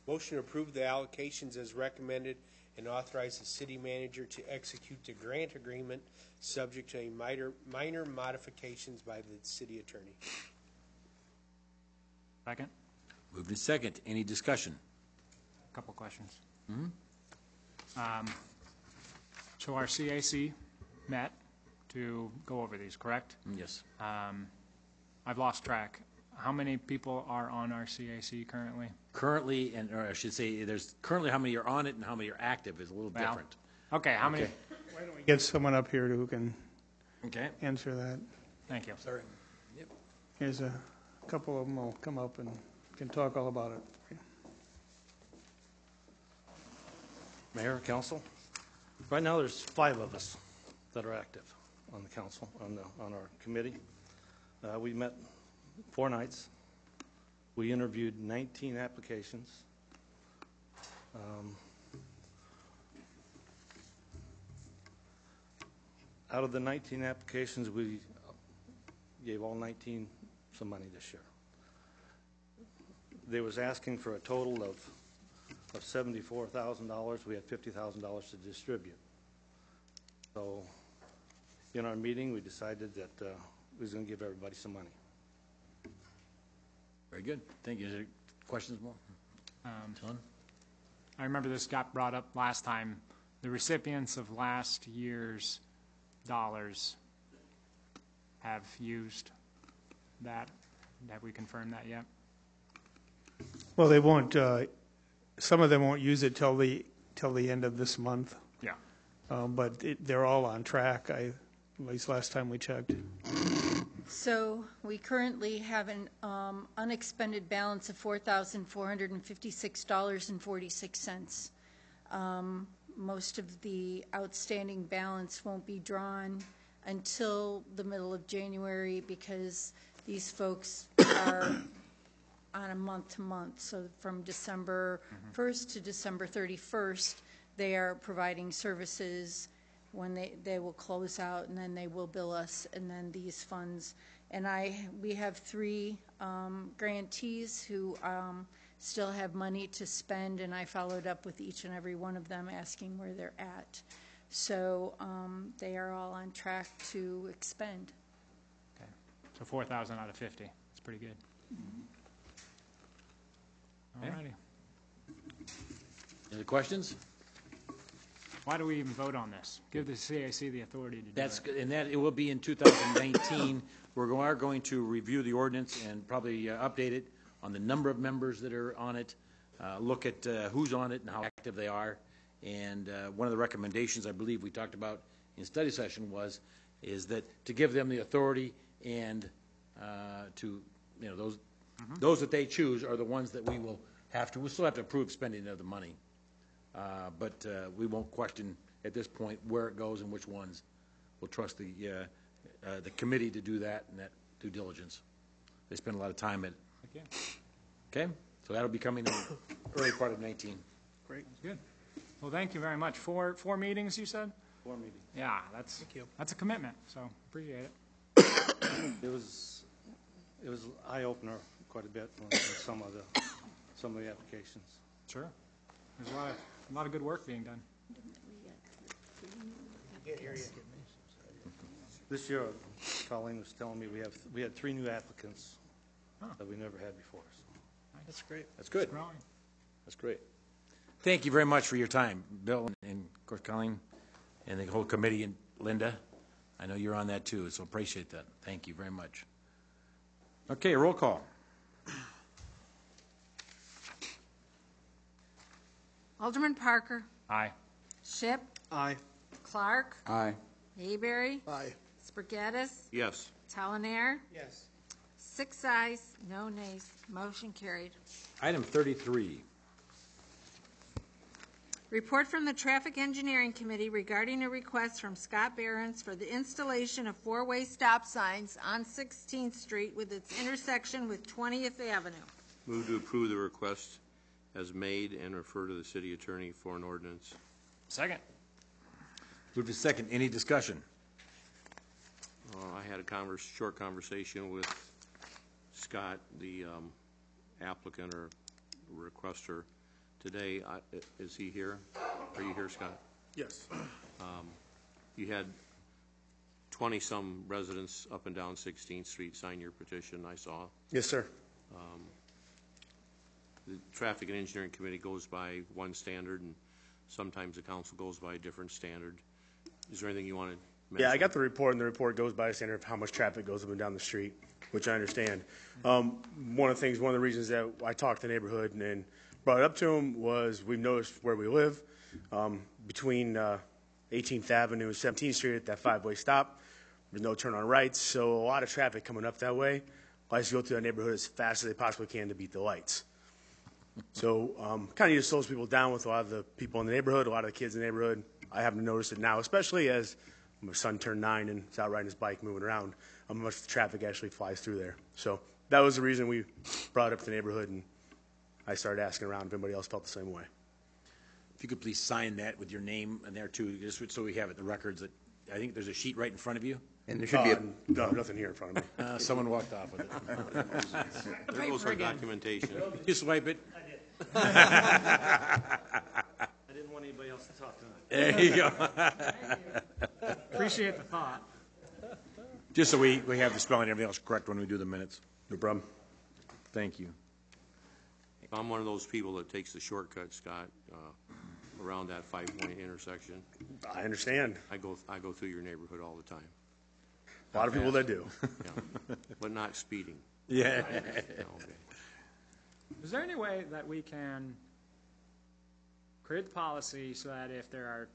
Motion to approve the allocations as recommended and authorize the city manager to execute the grant agreement subject to any minor modifications by the city attorney. Second. Moved in second. Any discussion? Couple questions. So our CAC met to go over these, correct? Yes. I've lost track. How many people are on our CAC currently? Currently, or I should say, there's currently how many are on it and how many are active is a little Well, different. Okay, how many? Why don't we get someone up here who can Okay. answer that? Thank you. Sorry. Here's a couple of them will come up and can talk all about it. Mayor, council, right now there's 5 of us that are active on the council, on our committee. We met 4 nights. We interviewed 19 applications. Out of the 19 applications, we gave all 19 some money this year. They was asking for a total of $74,000. We had $50,000 to distribute. So in our meeting, we decided that we was going to give everybody some money. Very good. Thank you. Is there questions more? John? I remember this got brought up last time. The recipients of last year's dollars have used that. Have we confirmed that yet? Well, they won't. Some of them won't use it till the end of this month. Yeah. But they're all on track. At least last time we checked. So we currently have an unexpended balance of $4,456.46. Most of the outstanding balance won't be drawn until the middle of January because these folks are on a month-to-month. So from December 1st to December 31st, they are providing services when they will close out, and then they will bill us, and then these funds. And we have 3 grantees who still have money to spend, and I followed up with each and every one of them asking where they're at. So they are all on track to expend. Okay. So 4,000 out of 50. That's pretty good. All righty. Any questions? Why do we even vote on this? Give the CAC the authority to do That's it. good, and that it will be in 2019. We are going to review the ordinance and probably update it on the number of members that are on it, look at who's on it and how active they are. And one of the recommendations I believe we talked about in study session is that to give them the authority and to, those that they choose are the ones that we'll still have to approve spending of the money. But we won't question at this point where it goes and which ones. We'll trust the committee to do that and that due diligence. They spend a lot of time at it. Okay. Okay? So that'll be coming in the early part of 19. Great. That's good. Well, thank you very much. 4 meetings, you said? 4 meetings. Yeah, that's a commitment, so appreciate it. It was eye-opener quite a bit on some of the applications. Sure. There's a lot of good work being done. This year, Colleen was telling me we had 3 new applicants that we never had before. So. That's great. That's good. It's growing. That's great. Thank you very much for your time, Bill, and of course Colleen, and the whole committee, and Linda. I know you're on that too, so appreciate that. Thank you very much. Okay, roll call. Alderman Parker. Aye. Ship. Aye. Clark. Aye. Mayberry. Aye. Spargattis. Yes. Talanair. Yes. 6 ayes, no nays. Motion carried. Item 33. Report from the Traffic Engineering Committee regarding a request from Scott Behrens for the installation of 4-way stop signs on 16th Street with its intersection with 20th Avenue. Move to approve the request as made and refer to the city attorney for an ordinance. Second. Move to second. Any discussion? I had a short conversation with Scott, the applicant or requester, today. Is he here? Are you here, Scott? Yes. You had 20-some residents up and down 16th Street sign your petition, I saw. Yes, sir. The Traffic and Engineering Committee goes by one standard, and sometimes the council goes by a different standard. Is there anything you want to mention? Yeah, I got the report, and the report goes by a standard of how much traffic goes up and down the street, which I understand. One of the reasons that I talked to the neighborhood and brought it up to them was we've noticed where we live, between 18th Avenue and 17th Street at that 5-way stop. There's no turn on rights, so a lot of traffic coming up that way. I just go through that neighborhood as fast as they possibly can to beat the lights. So kind of need to slow people down with a lot of the people in the neighborhood, a lot of the kids in the neighborhood. I happen to notice it now, especially as my son turned 9 and is out riding his bike, moving around, how much the traffic actually flies through there. So that was the reason we brought it up to the neighborhood, and I started asking around if anybody else felt the same way. If you could please sign that with your name in there too, just so we have it in the records. That I think there's a sheet right in front of you. And there should be no, nothing here in front of me. Someone walked off with it. There goes our documentation. You swipe it. I didn't want anybody else to talk tonight. There you go. Appreciate the thought. Just so we have the spelling and everything else correct when we do the minutes. No problem. Thank you. I'm one of those people that takes the shortcut, Scott, around that 5-point intersection. I understand. I go through your neighborhood all the time. A lot of people that do. Yeah. But not speeding. Yeah. Okay. Is there any way that we can create the policy so that if there are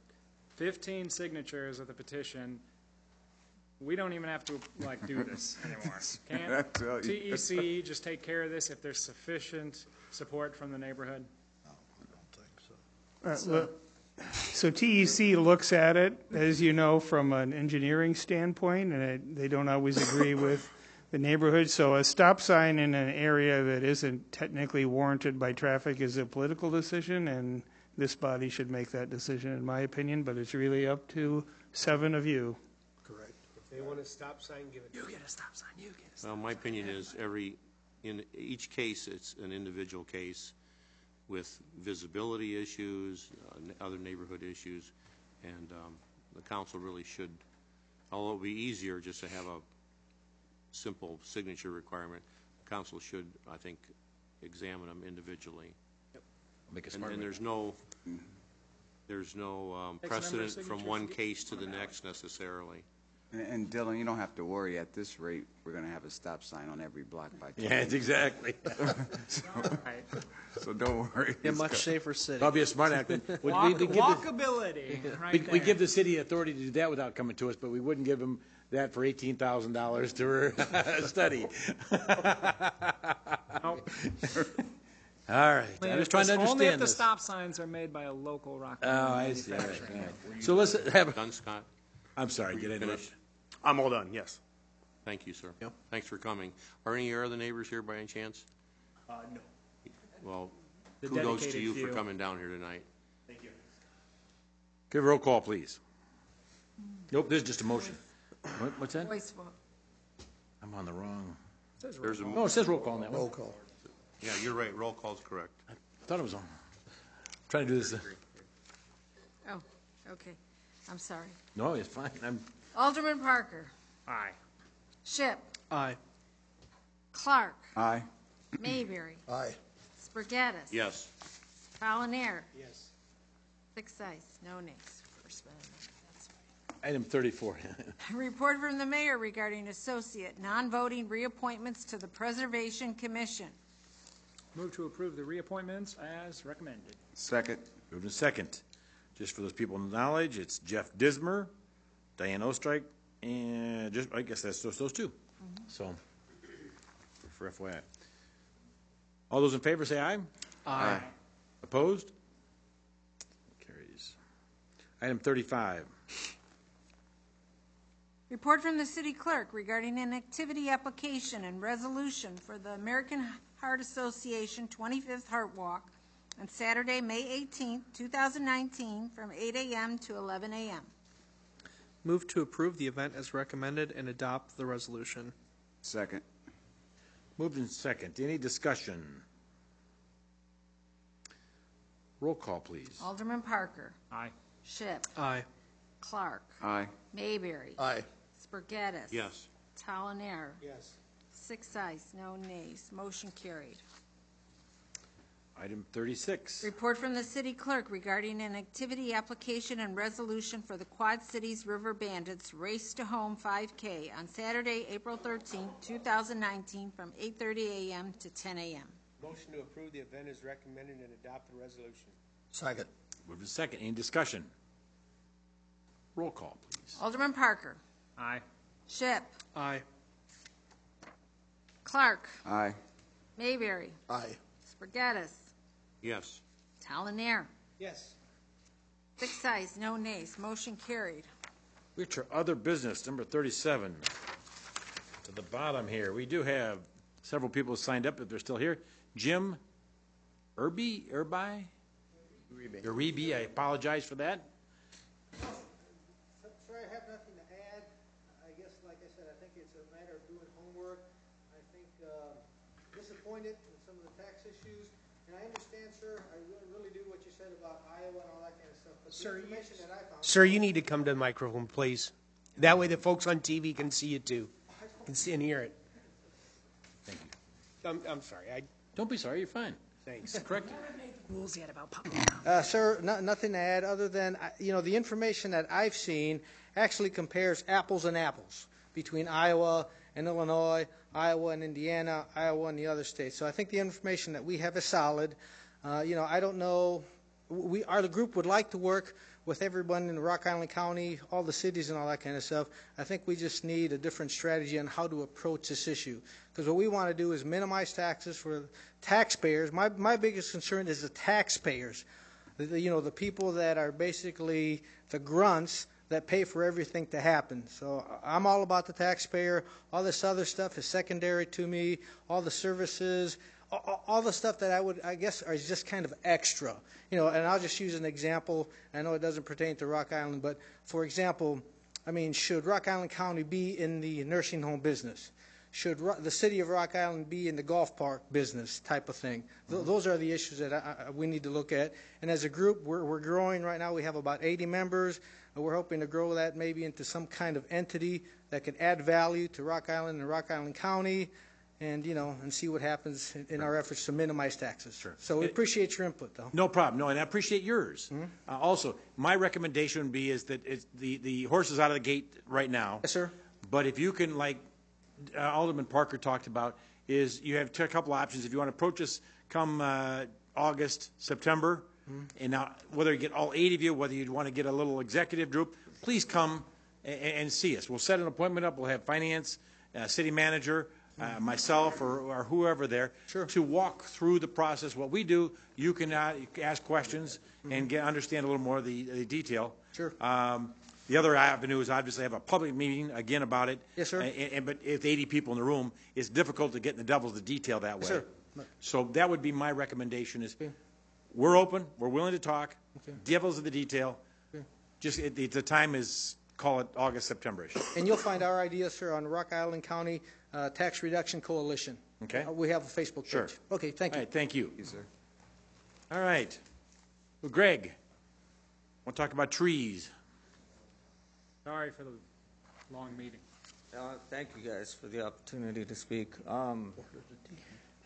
15 signatures of the petition, we don't even have to do this anymore? Can't TEC just take care of this if there's sufficient support from the neighborhood? So TEC looks at it, as you know, from an engineering standpoint, and they don't always agree with the neighborhood. So a stop sign in an area that isn't technically warranted by traffic is a political decision, and this body should make that decision, in my opinion, but it's really up to 7 of you. Correct. If they want a stop sign, give it to them. You get a stop sign, you get a stop Well, my opinion is in each case, it's an individual case with visibility issues, other neighborhood issues, and the council really should, although it would be easier just to have a simple signature requirement, the council should, I think, examine them individually. Yep. Make a smart and there's no precedent from one case to the next necessarily. And Dylan, you don't have to worry. At this rate, we're going to have a stop sign on every block by 10. Yeah, exactly. So don't worry. A much safer city. That'll be a smart act. Walkability. We give the city authority to do that without coming to us, but we wouldn't give them that for $18,000 to study. Nope. All right. I'm just trying to understand Only if the this. stop signs are made by a local rock Oh, I see. All right. manufacturer. All right. So let's have. Done, Scott? I'm sorry. Did I finish? I'm all done, yes. Thank you, sir. Yep. Thanks for coming. Are any of your other neighbors here by any chance? No. Well, The kudos to dedicated you for few. coming down here tonight. Thank you. Give a roll call, please. Nope, this is just a motion. What's that? Voice vote. I'm on the wrong. There's a No, it says roll call on that one. Roll call. Yeah, you're right. Roll call's correct. I thought it was on. Trying to do this. Oh, okay. I'm sorry. No, it's fine. Alderman Parker. Aye. Ship. Aye. Clark. Aye. Mayberry. Aye. Spargattis. Yes. Talanair. Yes. 6 ayes, no nays. First amendment. That's right. Item 34. Report from the mayor regarding associate non-voting reappointments to the Preservation Commission. Move to approve the reappointments as recommended. Second. Moved and second. Just for those people in knowledge, it's Jeff Dismer, Diane Ostrike, and just, I guess that's those two. So, for FYI. All those in favor say aye. Aye. Opposed? Carries. Item 35. Report from the city clerk regarding an activity application and resolution for the American Heart Association 25th Heart Walk on Saturday, May 18th, 2019, from 8 a.m. to 11 a.m. Move to approve the event as recommended and adopt the resolution. Second. Moved in second. Any discussion? Roll call, please. Alderman Parker. Aye. Shipp. Aye. Clark. Aye. Mayberry. Aye. Spargattis. Yes. Talonier. Yes. 6 ayes, no nays. Motion carried. Item 36. Report from the city clerk regarding an activity application and resolution for the Quad Cities River Bandits Race to Home 5K on Saturday, April 13th, 2019, from 8:30 a.m. to 10 a.m. Motion to approve the event is recommended and adopt the resolution. Second. Moved in second. Any discussion? Roll call, please. Alderman Parker. Aye. Shipp. Aye. Clark. Aye. Mayberry. Aye. Spargattis. Yes. Talonier. Yes. 6 ayes, no nays. Motion carried. Which are other business, number 37. To the bottom here, we do have several people signed up if they're still here. Jim Uribe? Uribe, I apologize for that. Sir, I have nothing to add. I guess, like I said, I think it's a matter of doing homework. I think disappointed in some of the tax issues. And I understand, sir, I really do what you said about Iowa and all that kind of stuff. But the information that I found... Sir, you need to come to the microphone, please. That way the folks on TV can see you too, can see and hear it. Thank you. I'm sorry. Don't be sorry, you're fine. Thanks. Correct? Rules yet about public. Sir, nothing to add other than, the information that I've seen actually compares apples and apples between Iowa and Illinois, Iowa and Indiana, Iowa and the other states. So I think the information that we have is solid. I don't know, the group would like to work with everyone in Rock Island County, all the cities and all that kind of stuff. I think we just need a different strategy on how to approach this issue. Because what we want to do is minimize taxes for taxpayers. My biggest concern is the taxpayers, the people that are basically the grunts that pay for everything to happen. So I'm all about the taxpayer. All this other stuff is secondary to me. All the services, all the stuff that I guess is just kind of extra. And I'll just use an example. I know it doesn't pertain to Rock Island, but for example, should Rock Island County be in the nursing home business? Should the city of Rock Island be in the golf park business type of thing? Those are the issues that we need to look at. And as a group, we're growing right now. We have about 80 members. We're hoping to grow that maybe into some kind of entity that could add value to Rock Island and Rock Island County, and and see what happens in our efforts to minimize taxes. Sure. So we appreciate your input, though. No problem. No, and I appreciate yours. Also, my recommendation would be is that the horse is out of the gate right now. Yes, sir. But if you can, like Alderman Parker talked about, is you have a couple options. If you want to approach us come August, September, and now whether you get all 8 of you, whether you'd want to get a little executive group, please come and see us. We'll set an appointment up. We'll have finance, city manager, myself, or whoever there to walk through the process. What we do, you can ask questions and understand a little more of the detail. Sure. The other avenue is obviously have a public meeting again about it. Yes, sir. But if 80 people in the room, it's difficult to get in the devil's the detail that way. Yes, sir. So that would be my recommendation is we're open, we're willing to talk, devil's of the detail. Just the time is, call it August, September-ish. And you'll find our ideas, sir, on Rock Island County Tax Reduction Coalition. Okay. We have a Facebook page. Sure. Okay, thank you. All right, thank you. Yes, sir. All right. Well, Greg, want to talk about trees? Sorry for the long meeting. Thank you guys for the opportunity to speak.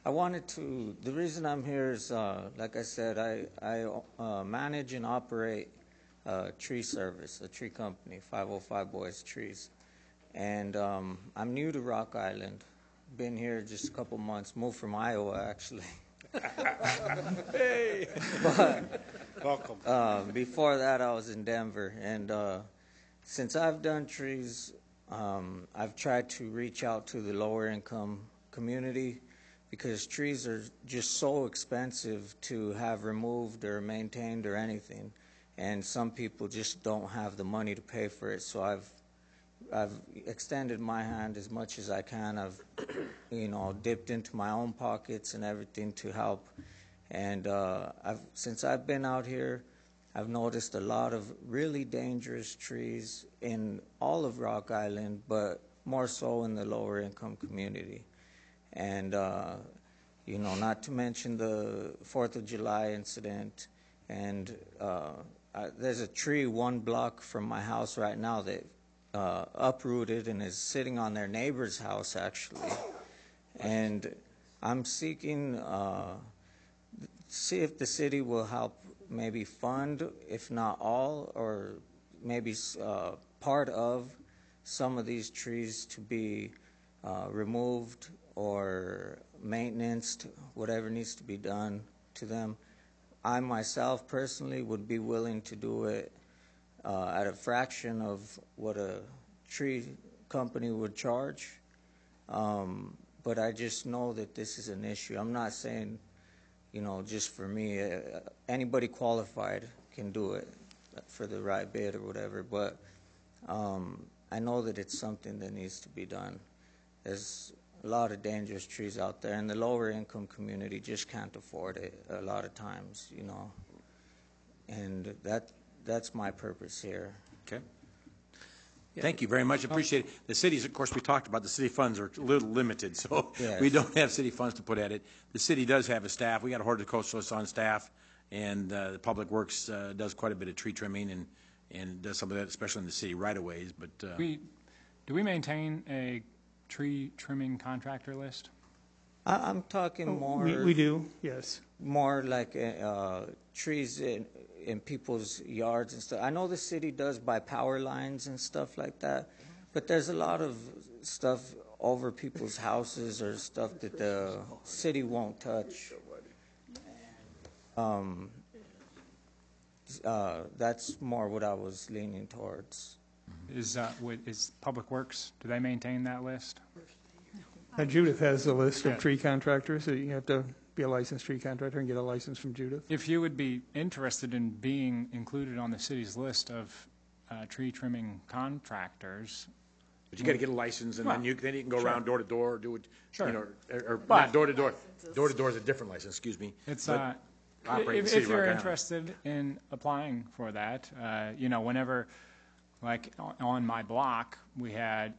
I wanted to, the reason I'm here is, like I said, I manage and operate a tree service, a tree company, 505 Boys Trees. And I'm new to Rock Island. Been here just a couple months, moved from Iowa, actually. Hey. But, Welcome. before that, I was in Denver, and since I've done trees, I've tried to reach out to the lower income community because trees are just so expensive to have removed or maintained or anything, and some people just don't have the money to pay for it. So I've extended my hand as much as I can. I've, dipped into my own pockets and everything to help. And since I've been out here, I've noticed a lot of really dangerous trees in all of Rock Island, but more so in the lower income community. And, not to mention the 4th of July incident. And there's a tree 1 block from my house right now that uprooted and is sitting on their neighbor's house, actually. And I'm seeking, see if the city will help maybe fund, if not all, or maybe part of some of these trees to be removed or maintenanced, whatever needs to be done to them. I myself personally would be willing to do it at a fraction of what a tree company would charge. But I just know that this is an issue. I'm not saying, just for me. Anybody qualified can do it for the right bid or whatever. But I know that it's something that needs to be done. There's a lot of dangerous trees out there, and the lower income community just can't afford it a lot of times, And that's my purpose here. Okay. Thank you very much. Appreciate it. The cities, of course, we talked about the city funds are a little limited, so Yes. we don't have city funds to put at it. The city does have a staff. We got a horticulturalist on staff, and the Public Works does quite a bit of tree trimming and does some of that, especially in the city right-of-ways. But Do we maintain a tree trimming contractor list? I'm talking more. We do, yes. More like trees in people's yards and stuff. I know the city does by power lines and stuff like that, but there's a lot of stuff over people's houses or stuff that the city won't touch. That's more what I was leaning towards. Is Public Works, do they maintain that list? Judith has a list of tree contractors, so you have to be a licensed tree contractor and get a license from Judith. If you would be interested in being included on the city's list of tree trimming contractors. But you got to get a license, and then you can go around door to door, do it, Sure. or But- not door to door. Door to door is a different license, excuse me. It's But operate in the city if of you're Rock Island. interested in applying for that, whenever, like on my block, we have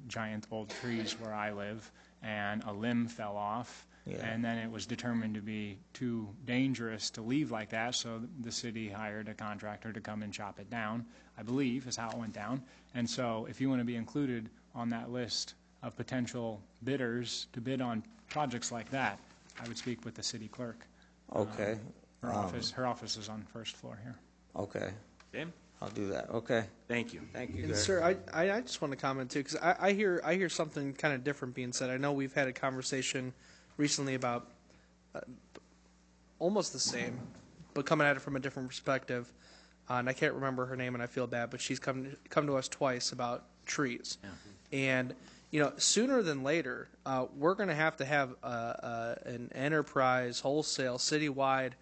giant old trees where I live, and a limb fell off, and then it was determined to be too dangerous to leave like that, so the city hired a contractor to come and chop it down, I believe is how it went down. And so if you want to be included on that list of potential bidders to bid on projects like that, I would speak with the city clerk. Okay. Her office is on the first floor here. Okay. Tim? I'll do that. Okay. Thank you. Thank you, And guys. sir, I just want to comment too, because I hear something kind of different being said. I know we've had a conversation recently about almost the same, but coming at it from a different perspective. And I can't remember her name, and I feel bad, but she's come to us twice about trees. Yeah. And sooner than later, we're going to have an enterprise, wholesale, citywide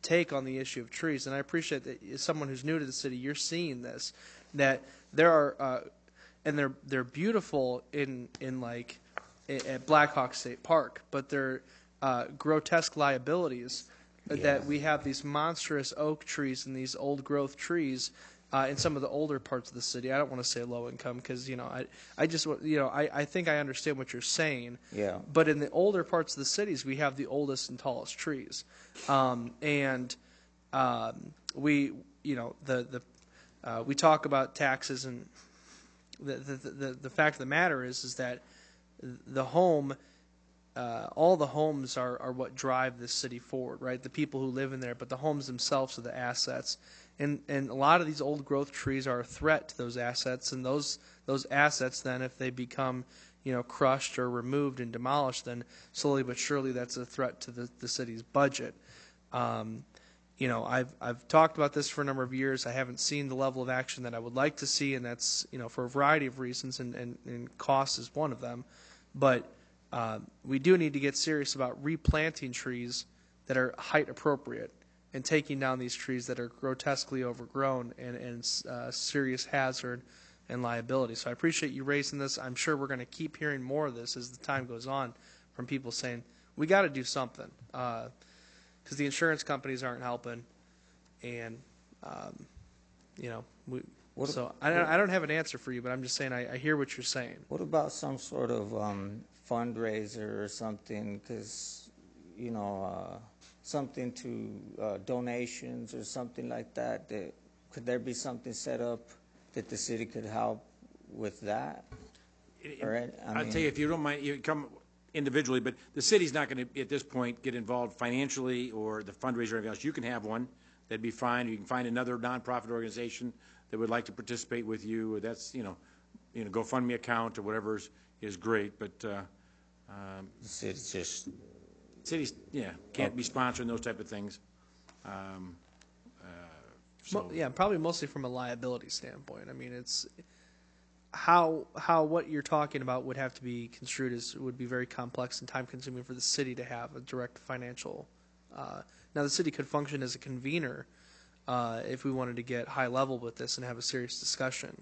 take on the issue of trees. And I appreciate that as someone who's new to the city, you're seeing this, that there are, and they're beautiful at Blackhawk State Park, but they're grotesque liabilities that we have these monstrous oak trees and these old growth trees in some of the older parts of the city. I don't want to say low income because I think I understand what you're saying. Yeah. But in the older parts of the cities, we have the oldest and tallest trees, we talk about taxes, and the fact of the matter is that the home. All the homes are what drive this city forward, right? The people who live in there, but the homes themselves are the assets. And a lot of these old growth trees are a threat to those assets, and those assets then, if they become crushed or removed and demolished, then slowly but surely that's a threat to the city's budget. I've talked about this for a number of years. I haven't seen the level of action that I would like to see, and that's for a variety of reasons, and cost is one of them. But we do need to get serious about replanting trees that are height appropriate and taking down these trees that are grotesquely overgrown and serious hazard and liability. So I appreciate you raising this. I'm sure we're going to keep hearing more of this as the time goes on from people saying, we got to do something, because the insurance companies aren't helping, and I don't have an answer for you, but I'm just saying I hear what you're saying. What about some sort of fundraiser or something? Because something to donations or something like that. Could there be something set up that the city could help with that? I'll tell you, if you don't mind, you come individually, but the city's not going to, at this point, get involved financially or the fundraiser or anything else. You can have one. That'd be fine. You can find another nonprofit organization that would like to participate with you. Or that's, GoFundMe account or whatever is great. But it's just cities, can't be sponsoring those type of things. Probably mostly from a liability standpoint. I mean, it's how what you're talking about would have to be construed as would be very complex and time consuming for the city to have a direct financial. Now the city could function as a convener if we wanted to get high level with this and have a serious discussion.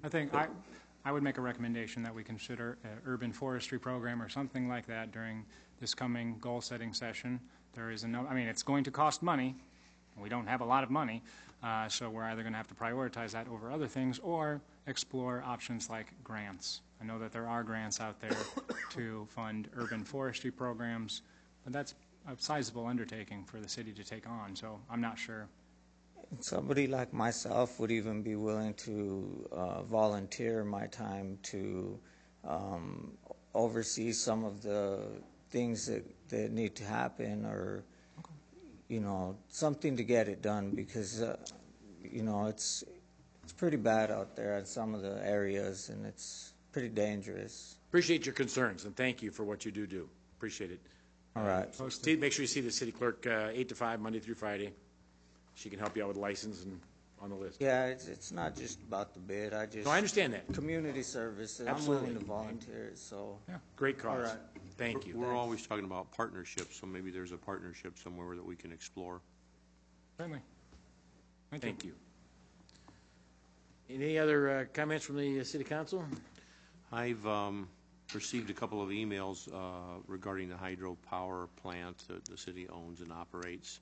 I think I would make a recommendation that we consider an urban forestry program or something like that during this coming goal setting session. There is it's going to cost money. We don't have a lot of money, so we're either going to have to prioritize that over other things or explore options like grants. I know that there are grants out there to fund urban forestry programs, but that's a sizable undertaking for the city to take on, so I'm not sure. Somebody like myself would even be willing to volunteer my time to oversee some of the things that need to happen, or something to get it done, because it's pretty bad out there in some of the areas, and it's pretty dangerous. Appreciate your concerns, and thank you for what you do. Appreciate it. All right. Steve, make sure you see the city clerk 8 to 5, Monday through Friday. She can help you out with license and on the list. Yeah, it's not just about the bid. No, I understand that. Community service. Absolutely. I'm willing to volunteer, so. Yeah, great cause. All right. Thank you. We're always talking about partnerships, so maybe there's a partnership somewhere that we can explore. Certainly. Thank you. Any other comments from the city council? I've received a couple of emails regarding the hydropower plant that the city owns and operates.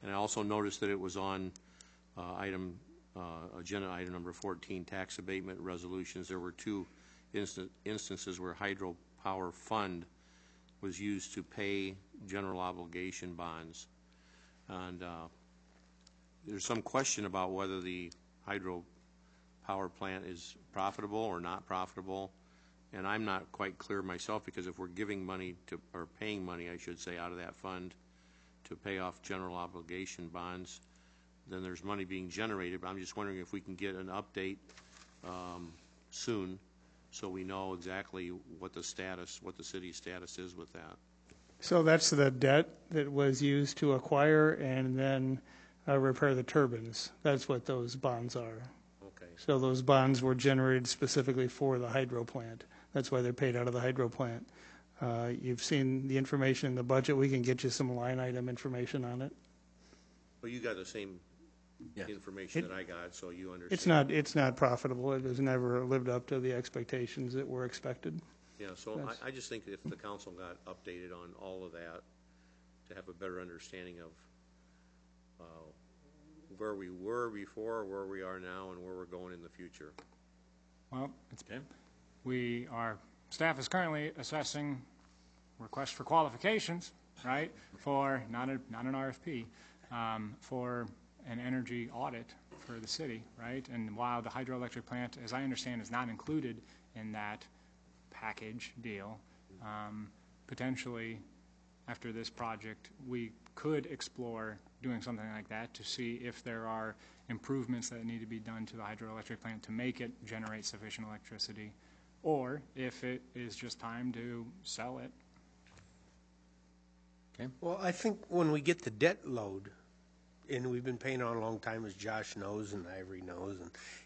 And I also noticed that it was on agenda item number 14, tax abatement resolutions. There were two instances where hydropower fund was used to pay general obligation bonds. And there's some question about whether the hydropower plant is profitable or not profitable. And I'm not quite clear myself, because if we're giving money or paying money, I should say, out of that fund to pay off general obligation bonds, then there's money being generated. But I'm just wondering if we can get an update soon, so we know exactly what the city's status is with that. So that's the debt that was used to acquire and then repair the turbines. That's what those bonds are. Okay. So those bonds were generated specifically for the hydro plant. That's why they're paid out of the hydro plant. You've seen the information in the budget. We can get you some line item information on it. Well, you got the same information that I got, so you understand. It's not profitable. It has never lived up to the expectations that were expected. Yeah, so I just think if the council got updated on all of that, to have a better understanding of where we were before, where we are now, and where we're going in the future. Well, staff is currently assessing requests for qualifications, right, for not an RFP, for an energy audit for the city, right? And while the hydroelectric plant, as I understand, is not included in that package deal, potentially after this project, we could explore doing something like that to see if there are improvements that need to be done to the hydroelectric plant to make it generate sufficient electricity or if it is just time to sell it. Well, I think when we get the debt load, and we've been paying on a long time, as Josh knows and Ivory knows,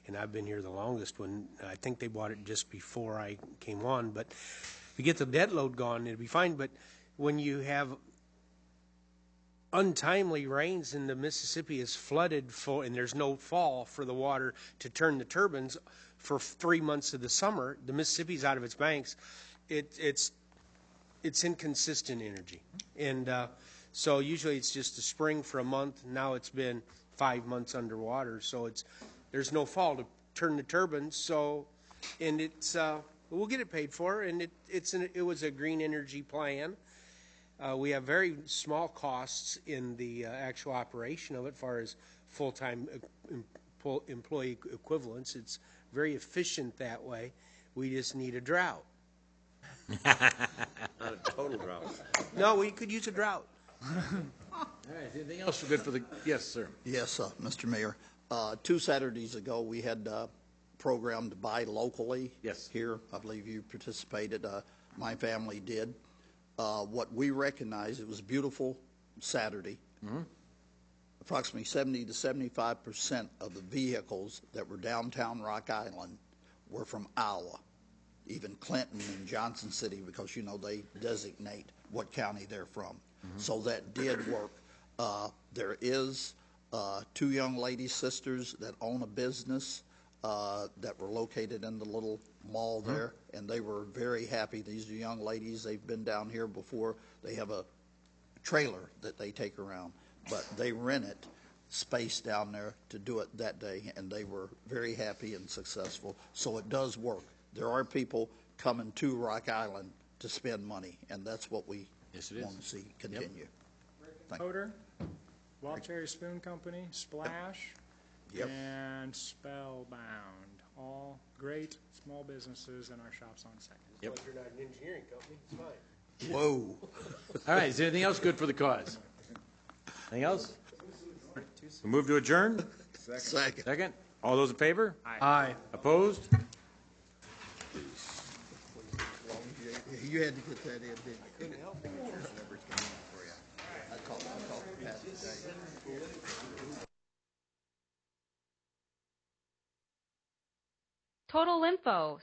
and I've been here the longest when I think they bought it just before I came on, but if we get the debt load gone, it'll be fine. But when you have untimely rains and the Mississippi is flooded full and there's no fall for the water to turn the turbines for 3 months of the summer, the Mississippi's out of its banks, it's inconsistent energy. And so usually it's just a spring for a month. Now it's been 5 months underwater, so there's no fall to turn the turbines. So, and we'll get it paid for, and it was a green energy plan. We have very small costs in the actual operation of it, as far as full-time employee equivalents. It's very efficient that way. We just need a drought. Not a total drought. No, we could use a drought. All right, anything else good for the, yes, sir. Yes, Mr. Mayor. 2 Saturdays ago, we had a program to buy locally. Yes. Here, I believe you participated. My family did. What we recognized, it was a beautiful Saturday. Mm-hmm. Approximately 70 to 75% of the vehicles that were downtown Rock Island were from Iowa, even Clinton and Johnson City, because, you know, they designate what county they're from. Mm-hmm. So that did work. There is 2 young lady sisters that own a business that were located in the little mall there, and they were very happy. These are young ladies. They've been down here before. They have a trailer that they take around, but they rented space down there to do it that day, and they were very happy and successful. So it does work. There are people coming to Rock Island to spend money, and that's what we want to see continue. Thank you. Coder, Wild Cherry Spoon Company, Splash, and Spellbound. All great small businesses in our shops on Second. Yep. Well, if you're not an engineering company, it's fine. Whoa. All right, is there anything else good for the cause? Anything else? We move to adjourn? Second. Second. All those in favor? Aye. Opposed? You had to get that in, didn't you? Couldn't help it. I called Pat today. Total Info.